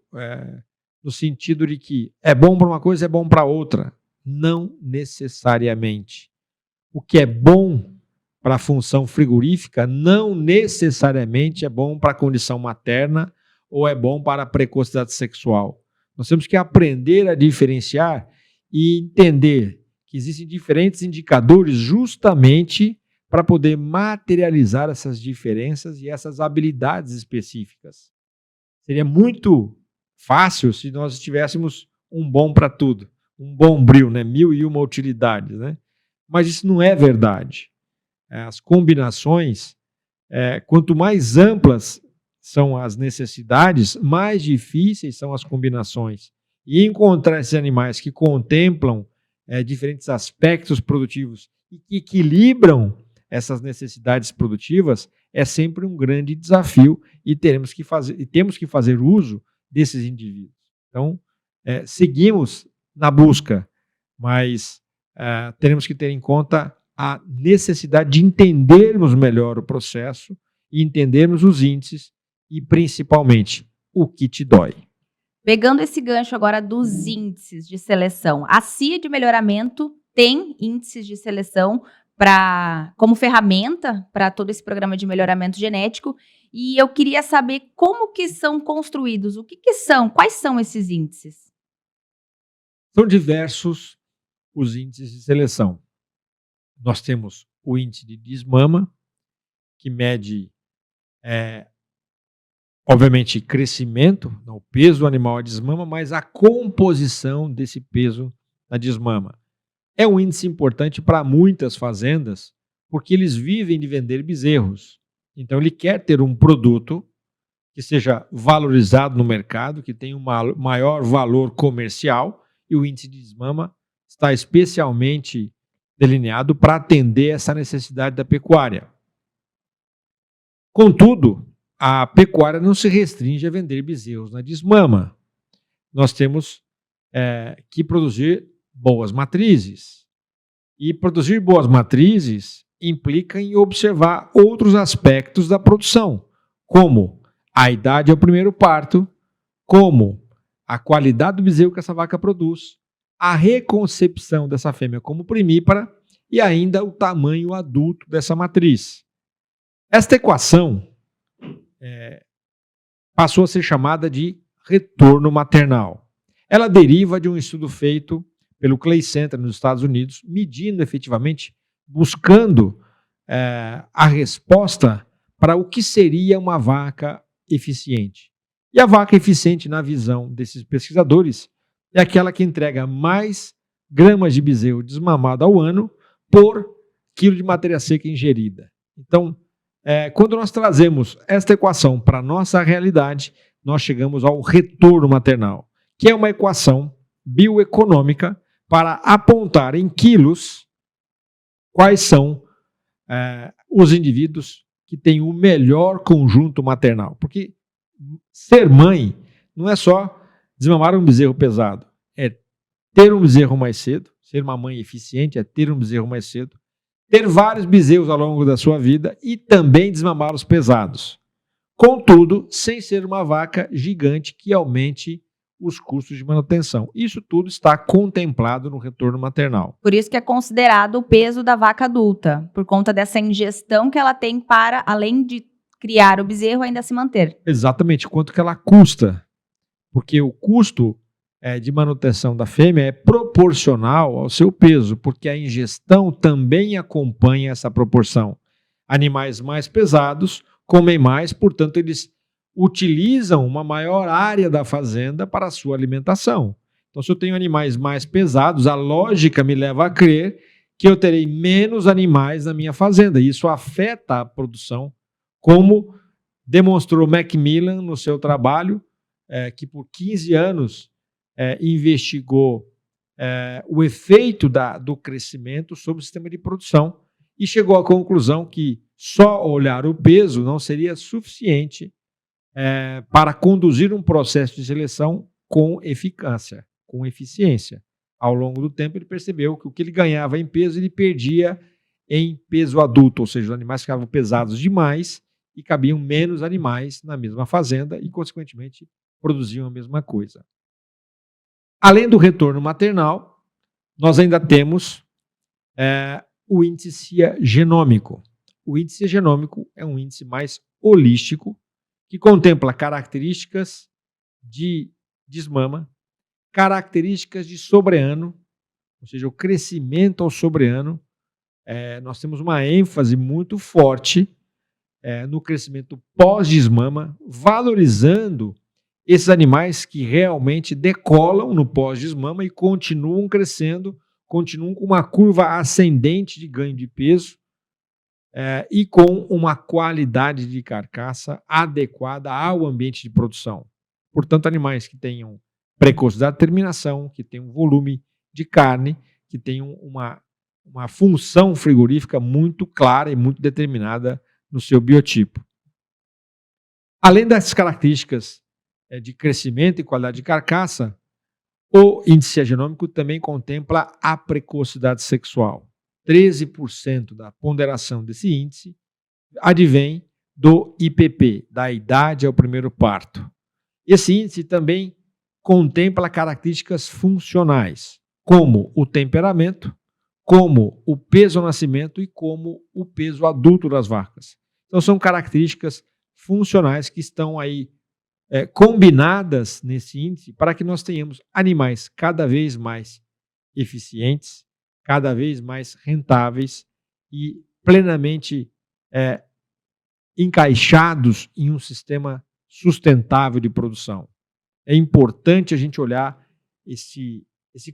no sentido de que é bom para uma coisa, é bom para outra. Não necessariamente. O que é bom para a função frigorífica não necessariamente é bom para a condição materna ou é bom para a precocidade sexual. Nós temos que aprender a diferenciar e entender que existem diferentes indicadores justamente para poder materializar essas diferenças e essas habilidades específicas. Seria muito fácil se nós tivéssemos um bom para tudo, um bombril, né? 1001 utilidades, né? Mas isso não é verdade. As combinações, quanto mais amplas são as necessidades, mais difíceis são as combinações. E encontrar esses animais que contemplam diferentes aspectos produtivos e que equilibram essas necessidades produtivas é sempre um grande desafio e temos que fazer uso desses indivíduos. Então, seguimos na busca, mas teremos que ter em conta a necessidade de entendermos melhor o processo e entendermos os índices e, principalmente, o que te dói. Pegando esse gancho agora dos índices de seleção, a CIA de melhoramento tem índices de seleção como ferramenta para todo esse programa de melhoramento genético e eu queria saber como que são construídos, o que são, quais são esses índices? São diversos os índices de seleção. Nós temos o índice de desmama, que mede, obviamente, crescimento, o peso do animal a desmama, mas a composição desse peso na desmama. É um índice importante para muitas fazendas, porque eles vivem de vender bezerros. Então, ele quer ter um produto que seja valorizado no mercado, que tenha um maior valor comercial, e o índice de desmama está especialmente delineado para atender essa necessidade da pecuária. Contudo, a pecuária não se restringe a vender bezerros na desmama. Nós temos que produzir boas matrizes. E produzir boas matrizes implica em observar outros aspectos da produção, como a idade ao primeiro parto, como a qualidade do bezerro que essa vaca produz, a reconcepção dessa fêmea como primípara e ainda o tamanho adulto dessa matriz. Esta equação passou a ser chamada de retorno maternal. Ela deriva de um estudo feito pelo Clay Center nos Estados Unidos, medindo efetivamente, buscando a resposta para o que seria uma vaca eficiente. E a vaca eficiente, na visão desses pesquisadores, é aquela que entrega mais gramas de bezerro desmamado ao ano por quilo de matéria seca ingerida. Então, quando nós trazemos esta equação para a nossa realidade, nós chegamos ao retorno maternal, que é uma equação bioeconômica para apontar em quilos quais são os indivíduos que têm o melhor conjunto maternal. Porque ser mãe não é só desmamar um bezerro pesado, é ter um bezerro mais cedo, ser uma mãe eficiente é ter um bezerro mais cedo, ter vários bezerros ao longo da sua vida e também desmamar os pesados. Contudo, sem ser uma vaca gigante que aumente os custos de manutenção. Isso tudo está contemplado no retorno maternal. Por isso que é considerado o peso da vaca adulta, por conta dessa ingestão que ela tem para, além de criar o bezerro, ainda se manter. Exatamente, quanto que ela custa. Porque o custo de manutenção da fêmea é proporcional ao seu peso, porque a ingestão também acompanha essa proporção. Animais mais pesados comem mais, portanto, eles utilizam uma maior área da fazenda para a sua alimentação. Então, se eu tenho animais mais pesados, a lógica me leva a crer que eu terei menos animais na minha fazenda. E isso afeta a produção, como demonstrou Macmillan no seu trabalho, que por 15 anos investigou o efeito do crescimento sobre o sistema de produção e chegou à conclusão que só olhar o peso não seria suficiente para conduzir um processo de seleção com eficácia, com eficiência. Ao longo do tempo, ele percebeu que o que ele ganhava em peso, ele perdia em peso adulto, ou seja, os animais ficavam pesados demais e cabiam menos animais na mesma fazenda e, consequentemente, produziam a mesma coisa. Além do retorno maternal, nós ainda temos o índice CIA genômico. O índice CIA genômico é um índice mais holístico, que contempla características de desmama, características de sobreano, ou seja, o crescimento ao sobreano. Nós temos uma ênfase muito forte no crescimento pós-desmama, valorizando esses animais que realmente decolam no pós-desmama e continuam crescendo, continuam com uma curva ascendente de ganho de peso e com uma qualidade de carcaça adequada ao ambiente de produção. Portanto, animais que tenham precocidade de terminação, que tenham volume de carne, que tenham uma função frigorífica muito clara e muito determinada no seu biotipo. Além das características de crescimento e qualidade de carcaça, o índice genômico também contempla a precocidade sexual. 13% da ponderação desse índice advém do IPP, da idade ao primeiro parto. Esse índice também contempla características funcionais, como o temperamento, como o peso ao nascimento e como o peso adulto das vacas. Então, são características funcionais que estão aí combinadas nesse índice para que nós tenhamos animais cada vez mais eficientes, cada vez mais rentáveis e plenamente encaixados em um sistema sustentável de produção. É importante a gente olhar esse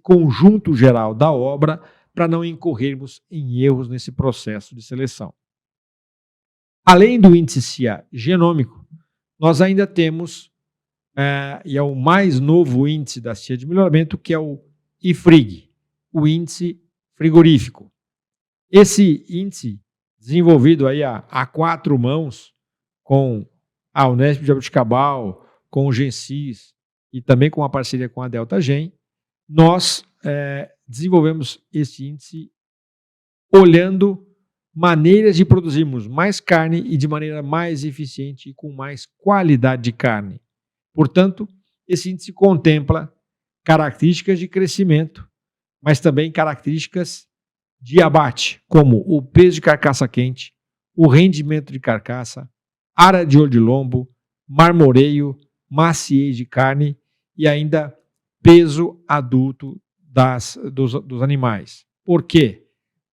conjunto geral da obra para não incorrermos em erros nesse processo de seleção. Além do índice CIA genômico, nós ainda temos, e é o mais novo índice da CIA de melhoramento, que é o IFRIG, o índice frigorífico. Esse índice, desenvolvido aí a quatro mãos, com a Unesp de Jaboticabal, com o Gensis e também com a parceria com a Delta Gen, nós desenvolvemos esse índice olhando maneiras de produzirmos mais carne e de maneira mais eficiente e com mais qualidade de carne. Portanto, esse índice contempla características de crescimento, mas também características de abate, como o peso de carcaça quente, o rendimento de carcaça, área de olho de lombo, marmoreio, maciez de carne e ainda peso adulto dos animais. Por quê?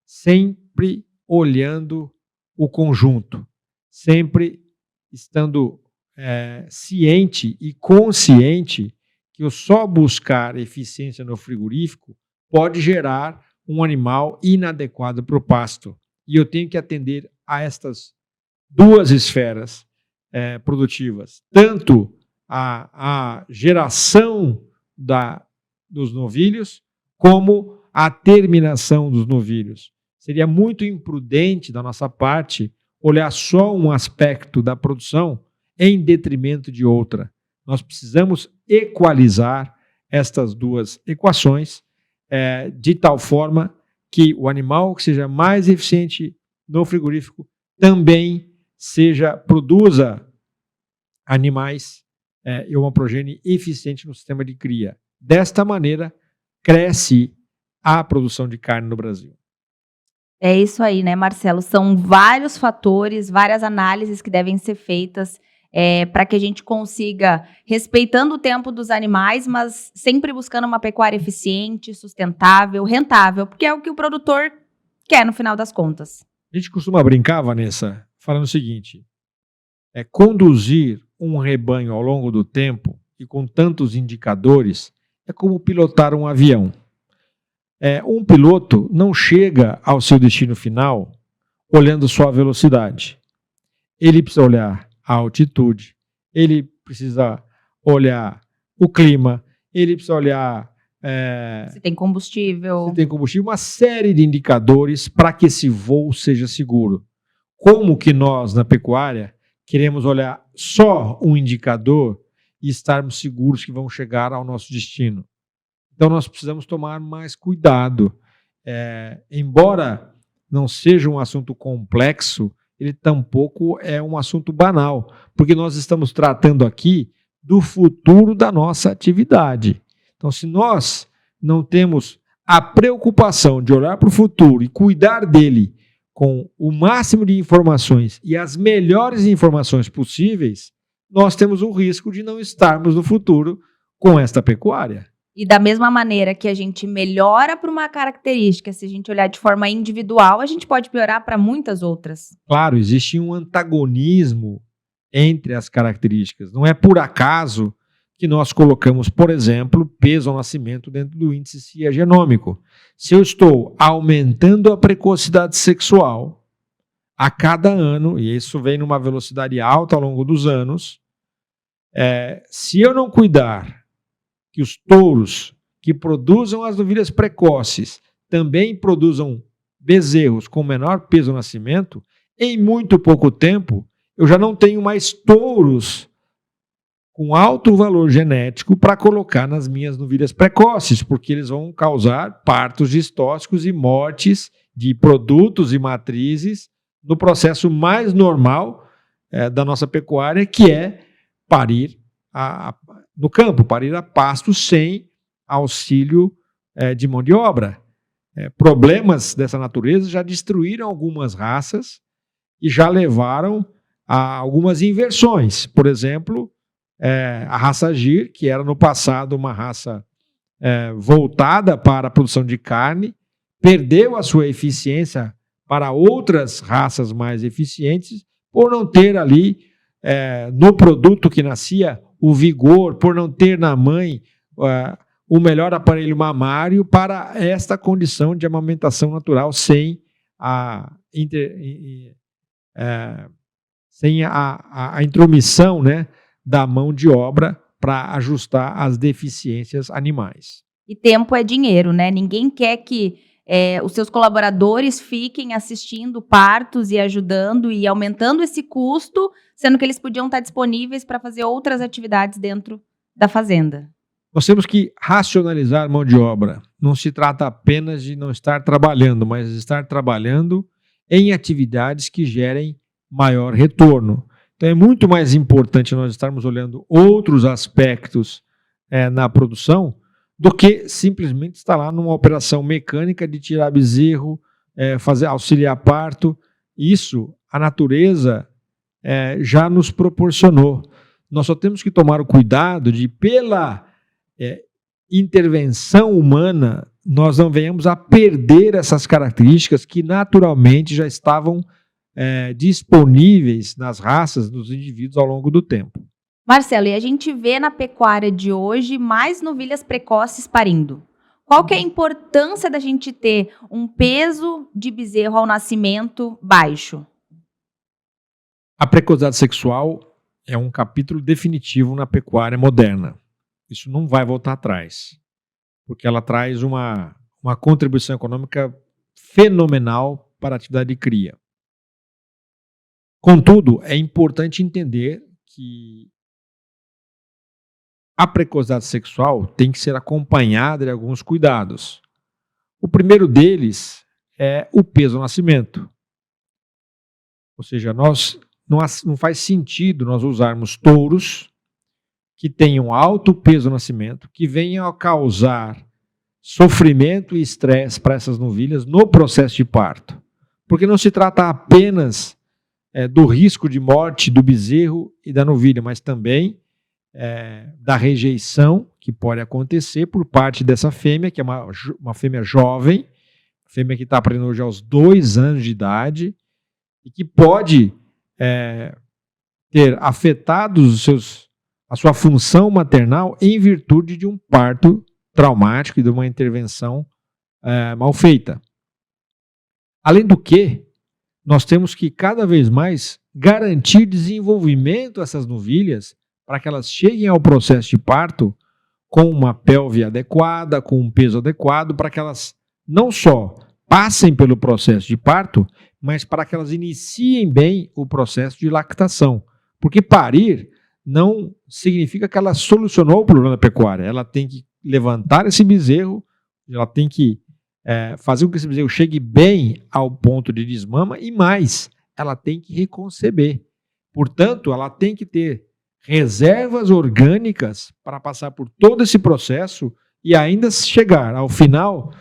Sempre olhando o conjunto, sempre estando ciente e consciente que eu só buscar eficiência no frigorífico pode gerar um animal inadequado para o pasto. E eu tenho que atender a estas duas esferas produtivas, tanto a geração dos novilhos como a terminação dos novilhos. Seria muito imprudente da nossa parte olhar só um aspecto da produção em detrimento de outra. Nós precisamos equalizar estas duas equações de tal forma que o animal que seja mais eficiente no frigorífico também produza animais e uma progenie eficiente no sistema de cria. Desta maneira, cresce a produção de carne no Brasil. É isso aí, né, Marcelo? São vários fatores, várias análises que devem ser feitas para que a gente consiga, respeitando o tempo dos animais, mas sempre buscando uma pecuária eficiente, sustentável, rentável, porque é o que o produtor quer no final das contas. A gente costuma brincar, Vanessa, falando o seguinte: conduzir um rebanho ao longo do tempo e com tantos indicadores é como pilotar um avião. Um piloto não chega ao seu destino final olhando só a velocidade. Ele precisa olhar a altitude, ele precisa olhar o clima, ele precisa olhar se tem combustível, uma série de indicadores para que esse voo seja seguro. Como que nós, na pecuária, queremos olhar só um indicador e estarmos seguros que vamos chegar ao nosso destino? Então, nós precisamos tomar mais cuidado. Embora não seja um assunto complexo, ele tampouco é um assunto banal, porque nós estamos tratando aqui do futuro da nossa atividade. Então, se nós não temos a preocupação de olhar para o futuro e cuidar dele com o máximo de informações e as melhores informações possíveis, nós temos o risco de não estarmos no futuro com esta pecuária. E da mesma maneira que a gente melhora para uma característica, se a gente olhar de forma individual, a gente pode piorar para muitas outras. Claro, existe um antagonismo entre as características. Não é por acaso que nós colocamos, por exemplo, peso ao nascimento dentro do índice CIA genômico. Se eu estou aumentando a precocidade sexual a cada ano, e isso vem numa velocidade alta ao longo dos anos, se eu não cuidar que os touros que produzam as novilhas precoces também produzam bezerros com menor peso ao nascimento, em muito pouco tempo, eu já não tenho mais touros com alto valor genético para colocar nas minhas novilhas precoces, porque eles vão causar partos distóxicos e mortes de produtos e matrizes no processo mais normal da nossa pecuária, que é parir no campo, parir a pasto sem auxílio de mão de obra. Problemas dessa natureza já destruíram algumas raças e já levaram a algumas inversões. Por exemplo, a raça Gir, que era no passado uma raça voltada para a produção de carne, perdeu a sua eficiência para outras raças mais eficientes por não ter ali no produto que nascia o vigor, por não ter na mãe o melhor aparelho mamário para esta condição de amamentação natural sem a intromissão, né, da mão de obra para ajustar as deficiências animais. E tempo é dinheiro, né? Ninguém quer que os seus colaboradores fiquem assistindo partos e ajudando e aumentando esse custo, sendo que eles podiam estar disponíveis para fazer outras atividades dentro da fazenda. Nós temos que racionalizar mão de obra. Não se trata apenas de não estar trabalhando, mas estar trabalhando em atividades que gerem maior retorno. Então é muito mais importante nós estarmos olhando outros aspectos na produção do que simplesmente estar lá numa operação mecânica de tirar bezerro, auxiliar parto. Isso a natureza já nos proporcionou. Nós só temos que tomar o cuidado de, pela intervenção humana, nós não venhamos a perder essas características que naturalmente já estavam disponíveis nas raças dos indivíduos ao longo do tempo. Marcelo, e a gente vê na pecuária de hoje mais novilhas precoces parindo. Qual que é a importância da gente ter um peso de bezerro ao nascimento baixo? A precocidade sexual é um capítulo definitivo na pecuária moderna. Isso não vai voltar atrás, porque ela traz uma contribuição econômica fenomenal para a atividade de cria. Contudo, é importante entender que a precocidade sexual tem que ser acompanhada de alguns cuidados. O primeiro deles é o peso ao nascimento. Ou seja, não faz sentido nós usarmos touros que tenham alto peso ao nascimento, que venham a causar sofrimento e estresse para essas novilhas no processo de parto. Porque não se trata apenas do risco de morte do bezerro e da novilha, mas também da rejeição que pode acontecer por parte dessa fêmea, que é uma fêmea jovem, fêmea que está aprendendo hoje aos 2 anos de idade, e que pode ter afetado a sua função maternal em virtude de um parto traumático e de uma intervenção mal feita. Além do que, nós temos que cada vez mais garantir desenvolvimento dessas novilhas para que elas cheguem ao processo de parto com uma pelve adequada, com um peso adequado, para que elas não só passem pelo processo de parto, mas para que elas iniciem bem o processo de lactação. Porque parir não significa que ela solucionou o problema da pecuária. Ela tem que levantar esse bezerro, ela tem que fazer com que esse bezerro chegue bem ao ponto de desmama e mais, ela tem que reconceber. Portanto, ela tem que ter reservas orgânicas para passar por todo esse processo e ainda chegar ao final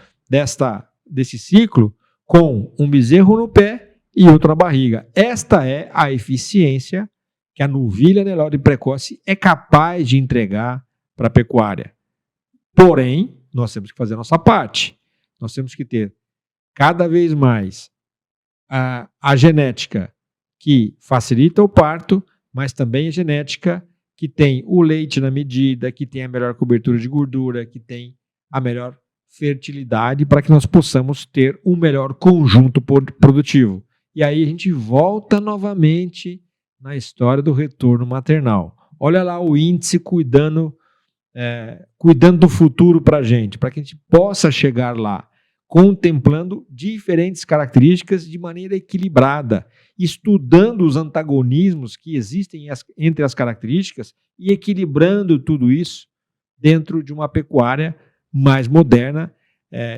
desse ciclo com um bezerro no pé e outro na barriga. Esta é a eficiência que a novilha Nelore precoce é capaz de entregar para a pecuária. Porém, nós temos que fazer a nossa parte. Nós temos que ter cada vez mais a genética que facilita o parto, mas também a genética que tem o leite na medida, que tem a melhor cobertura de gordura, que tem a melhor fertilidade para que nós possamos ter um melhor conjunto produtivo. E aí a gente volta novamente na história do retorno maternal. Olha lá o índice cuidando do futuro para a gente que possa chegar lá, contemplando diferentes características de maneira equilibrada, estudando os antagonismos que existem entre as características e equilibrando tudo isso dentro de uma pecuária mais moderna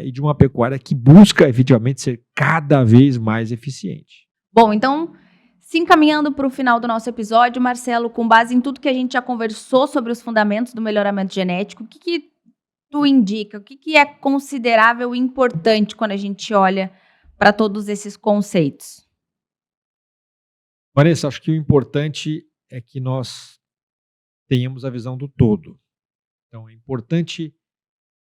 e de uma pecuária que busca efetivamente ser cada vez mais eficiente. Bom, então, se encaminhando para o final do nosso episódio, Marcelo, com base em tudo que a gente já conversou sobre os fundamentos do melhoramento genético, o que tu indica? O que é considerável e importante quando a gente olha para todos esses conceitos? Vanessa, acho que o importante é que nós tenhamos a visão do todo. Então, é importante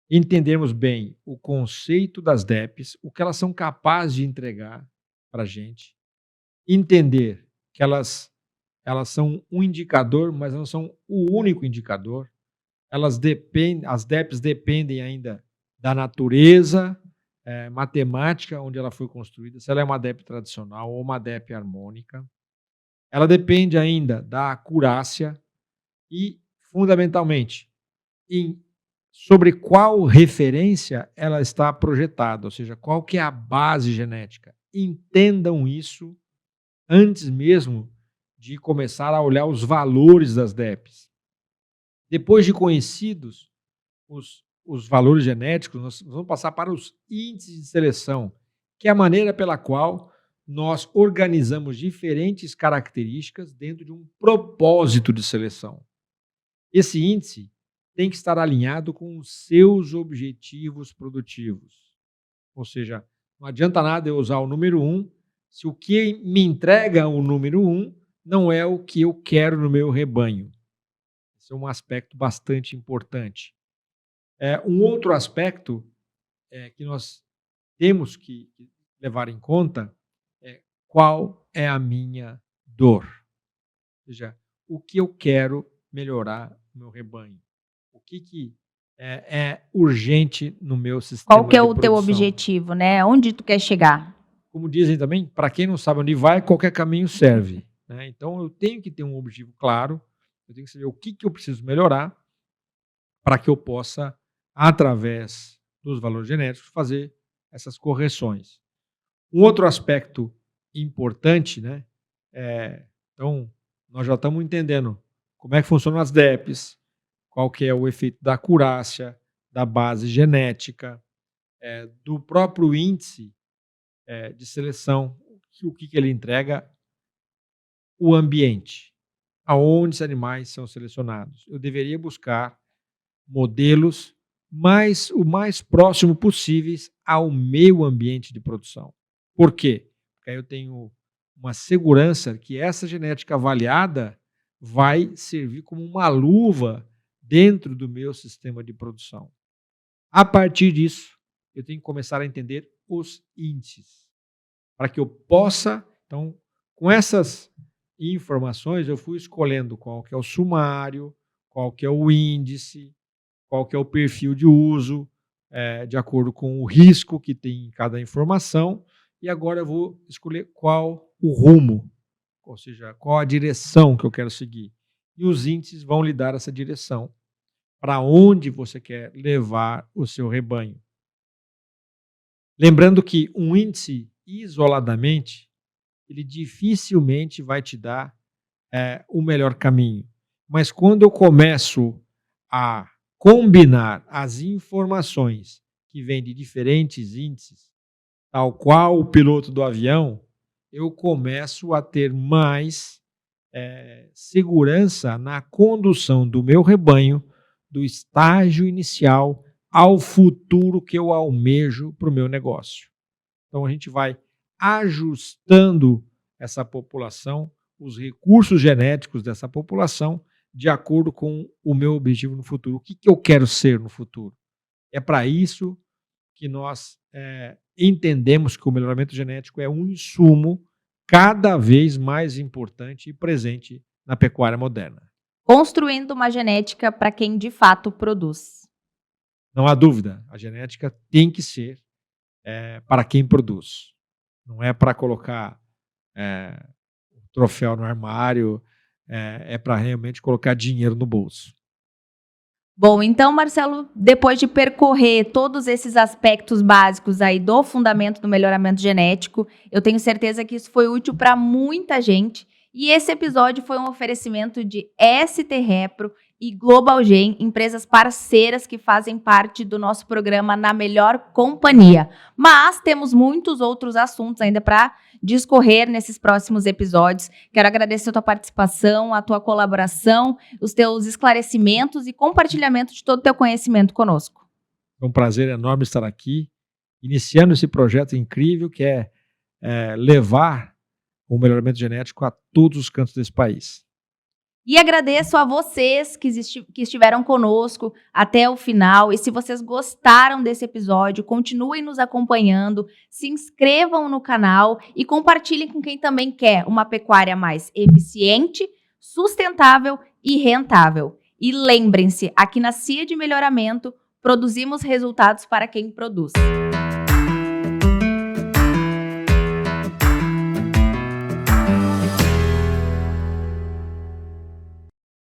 entendermos bem o conceito das DEPs, o que elas são capazes de entregar para a gente, entender que elas são um indicador, mas não são o único indicador. As DEPs dependem ainda da natureza matemática onde ela foi construída, se ela é uma DEP tradicional ou uma DEP harmônica. Ela depende ainda da acurácia e, fundamentalmente, sobre qual referência ela está projetada, ou seja, qual que é a base genética. Entendam isso antes mesmo de começar a olhar os valores das DEPs. Depois de conhecidos os valores genéticos, nós vamos passar para os índices de seleção, que é a maneira pela qual nós organizamos diferentes características dentro de um propósito de seleção. Esse índice tem que estar alinhado com os seus objetivos produtivos. Ou seja, não adianta nada eu usar o número 1 se o que me entrega o número 1 não é o que eu quero no meu rebanho. Esse é um aspecto bastante importante. Um outro aspecto que nós temos que levar em conta é qual é a minha dor. Ou seja, o que eu quero melhorar no meu rebanho. O que é urgente no meu sistema de produção. Qual que é o teu objetivo, né? Onde tu quer chegar? Como dizem também, para quem não sabe onde vai, qualquer caminho serve. Né? Então, eu tenho que ter um objetivo claro, eu tenho que saber o que eu preciso melhorar para que eu possa, através dos valores genéticos, fazer essas correções. Um outro aspecto importante, né? Então, nós já estamos entendendo como é que funcionam as DEPs, qual que é o efeito da acurácia, da base genética, do próprio índice de seleção, o que ele entrega, o ambiente, aonde os animais são selecionados. Eu deveria buscar modelos o mais próximo possíveis ao meu ambiente de produção. Por quê? Porque aí eu tenho uma segurança que essa genética avaliada vai servir como uma luva dentro do meu sistema de produção. A partir disso, eu tenho que começar a entender os índices, para que eu possa, então, com essas informações, eu fui escolhendo qual que é o sumário, qual que é o índice, qual que é o perfil de uso, de acordo com o risco que tem em cada informação, e agora eu vou escolher qual o rumo, ou seja, qual a direção que eu quero seguir. E os índices vão lhe dar essa direção, para onde você quer levar o seu rebanho. Lembrando que um índice isoladamente, ele dificilmente vai te dar o melhor caminho. Mas quando eu começo a combinar as informações que vêm de diferentes índices, tal qual o piloto do avião, eu começo a ter mais segurança na condução do meu rebanho, do estágio inicial ao futuro que eu almejo para o meu negócio. Então a gente vai ajustando essa população, os recursos genéticos dessa população, de acordo com o meu objetivo no futuro. O que eu quero ser no futuro? É para isso que nós entendemos que o melhoramento genético é um insumo cada vez mais importante e presente na pecuária moderna. Construindo uma genética para quem de fato produz. Não há dúvida, a genética tem que ser para quem produz. Não é para colocar o troféu no armário, é para realmente colocar dinheiro no bolso. Bom, então, Marcelo, depois de percorrer todos esses aspectos básicos aí do fundamento do melhoramento genético, eu tenho certeza que isso foi útil para muita gente. E esse episódio foi um oferecimento de ST Repro e Global Gen, empresas parceiras que fazem parte do nosso programa Na Melhor Companhia. Mas temos muitos outros assuntos ainda para discorrer nesses próximos episódios. Quero agradecer a tua participação, a tua colaboração, os teus esclarecimentos e compartilhamento de todo o teu conhecimento conosco. É um prazer enorme estar aqui, iniciando esse projeto incrível que é levar o melhoramento genético a todos os cantos desse país. E agradeço a vocês que estiveram conosco até o final. E se vocês gostaram desse episódio, continuem nos acompanhando, se inscrevam no canal e compartilhem com quem também quer uma pecuária mais eficiente, sustentável e rentável. E lembrem-se, aqui na CIA de Melhoramento, produzimos resultados para quem produz.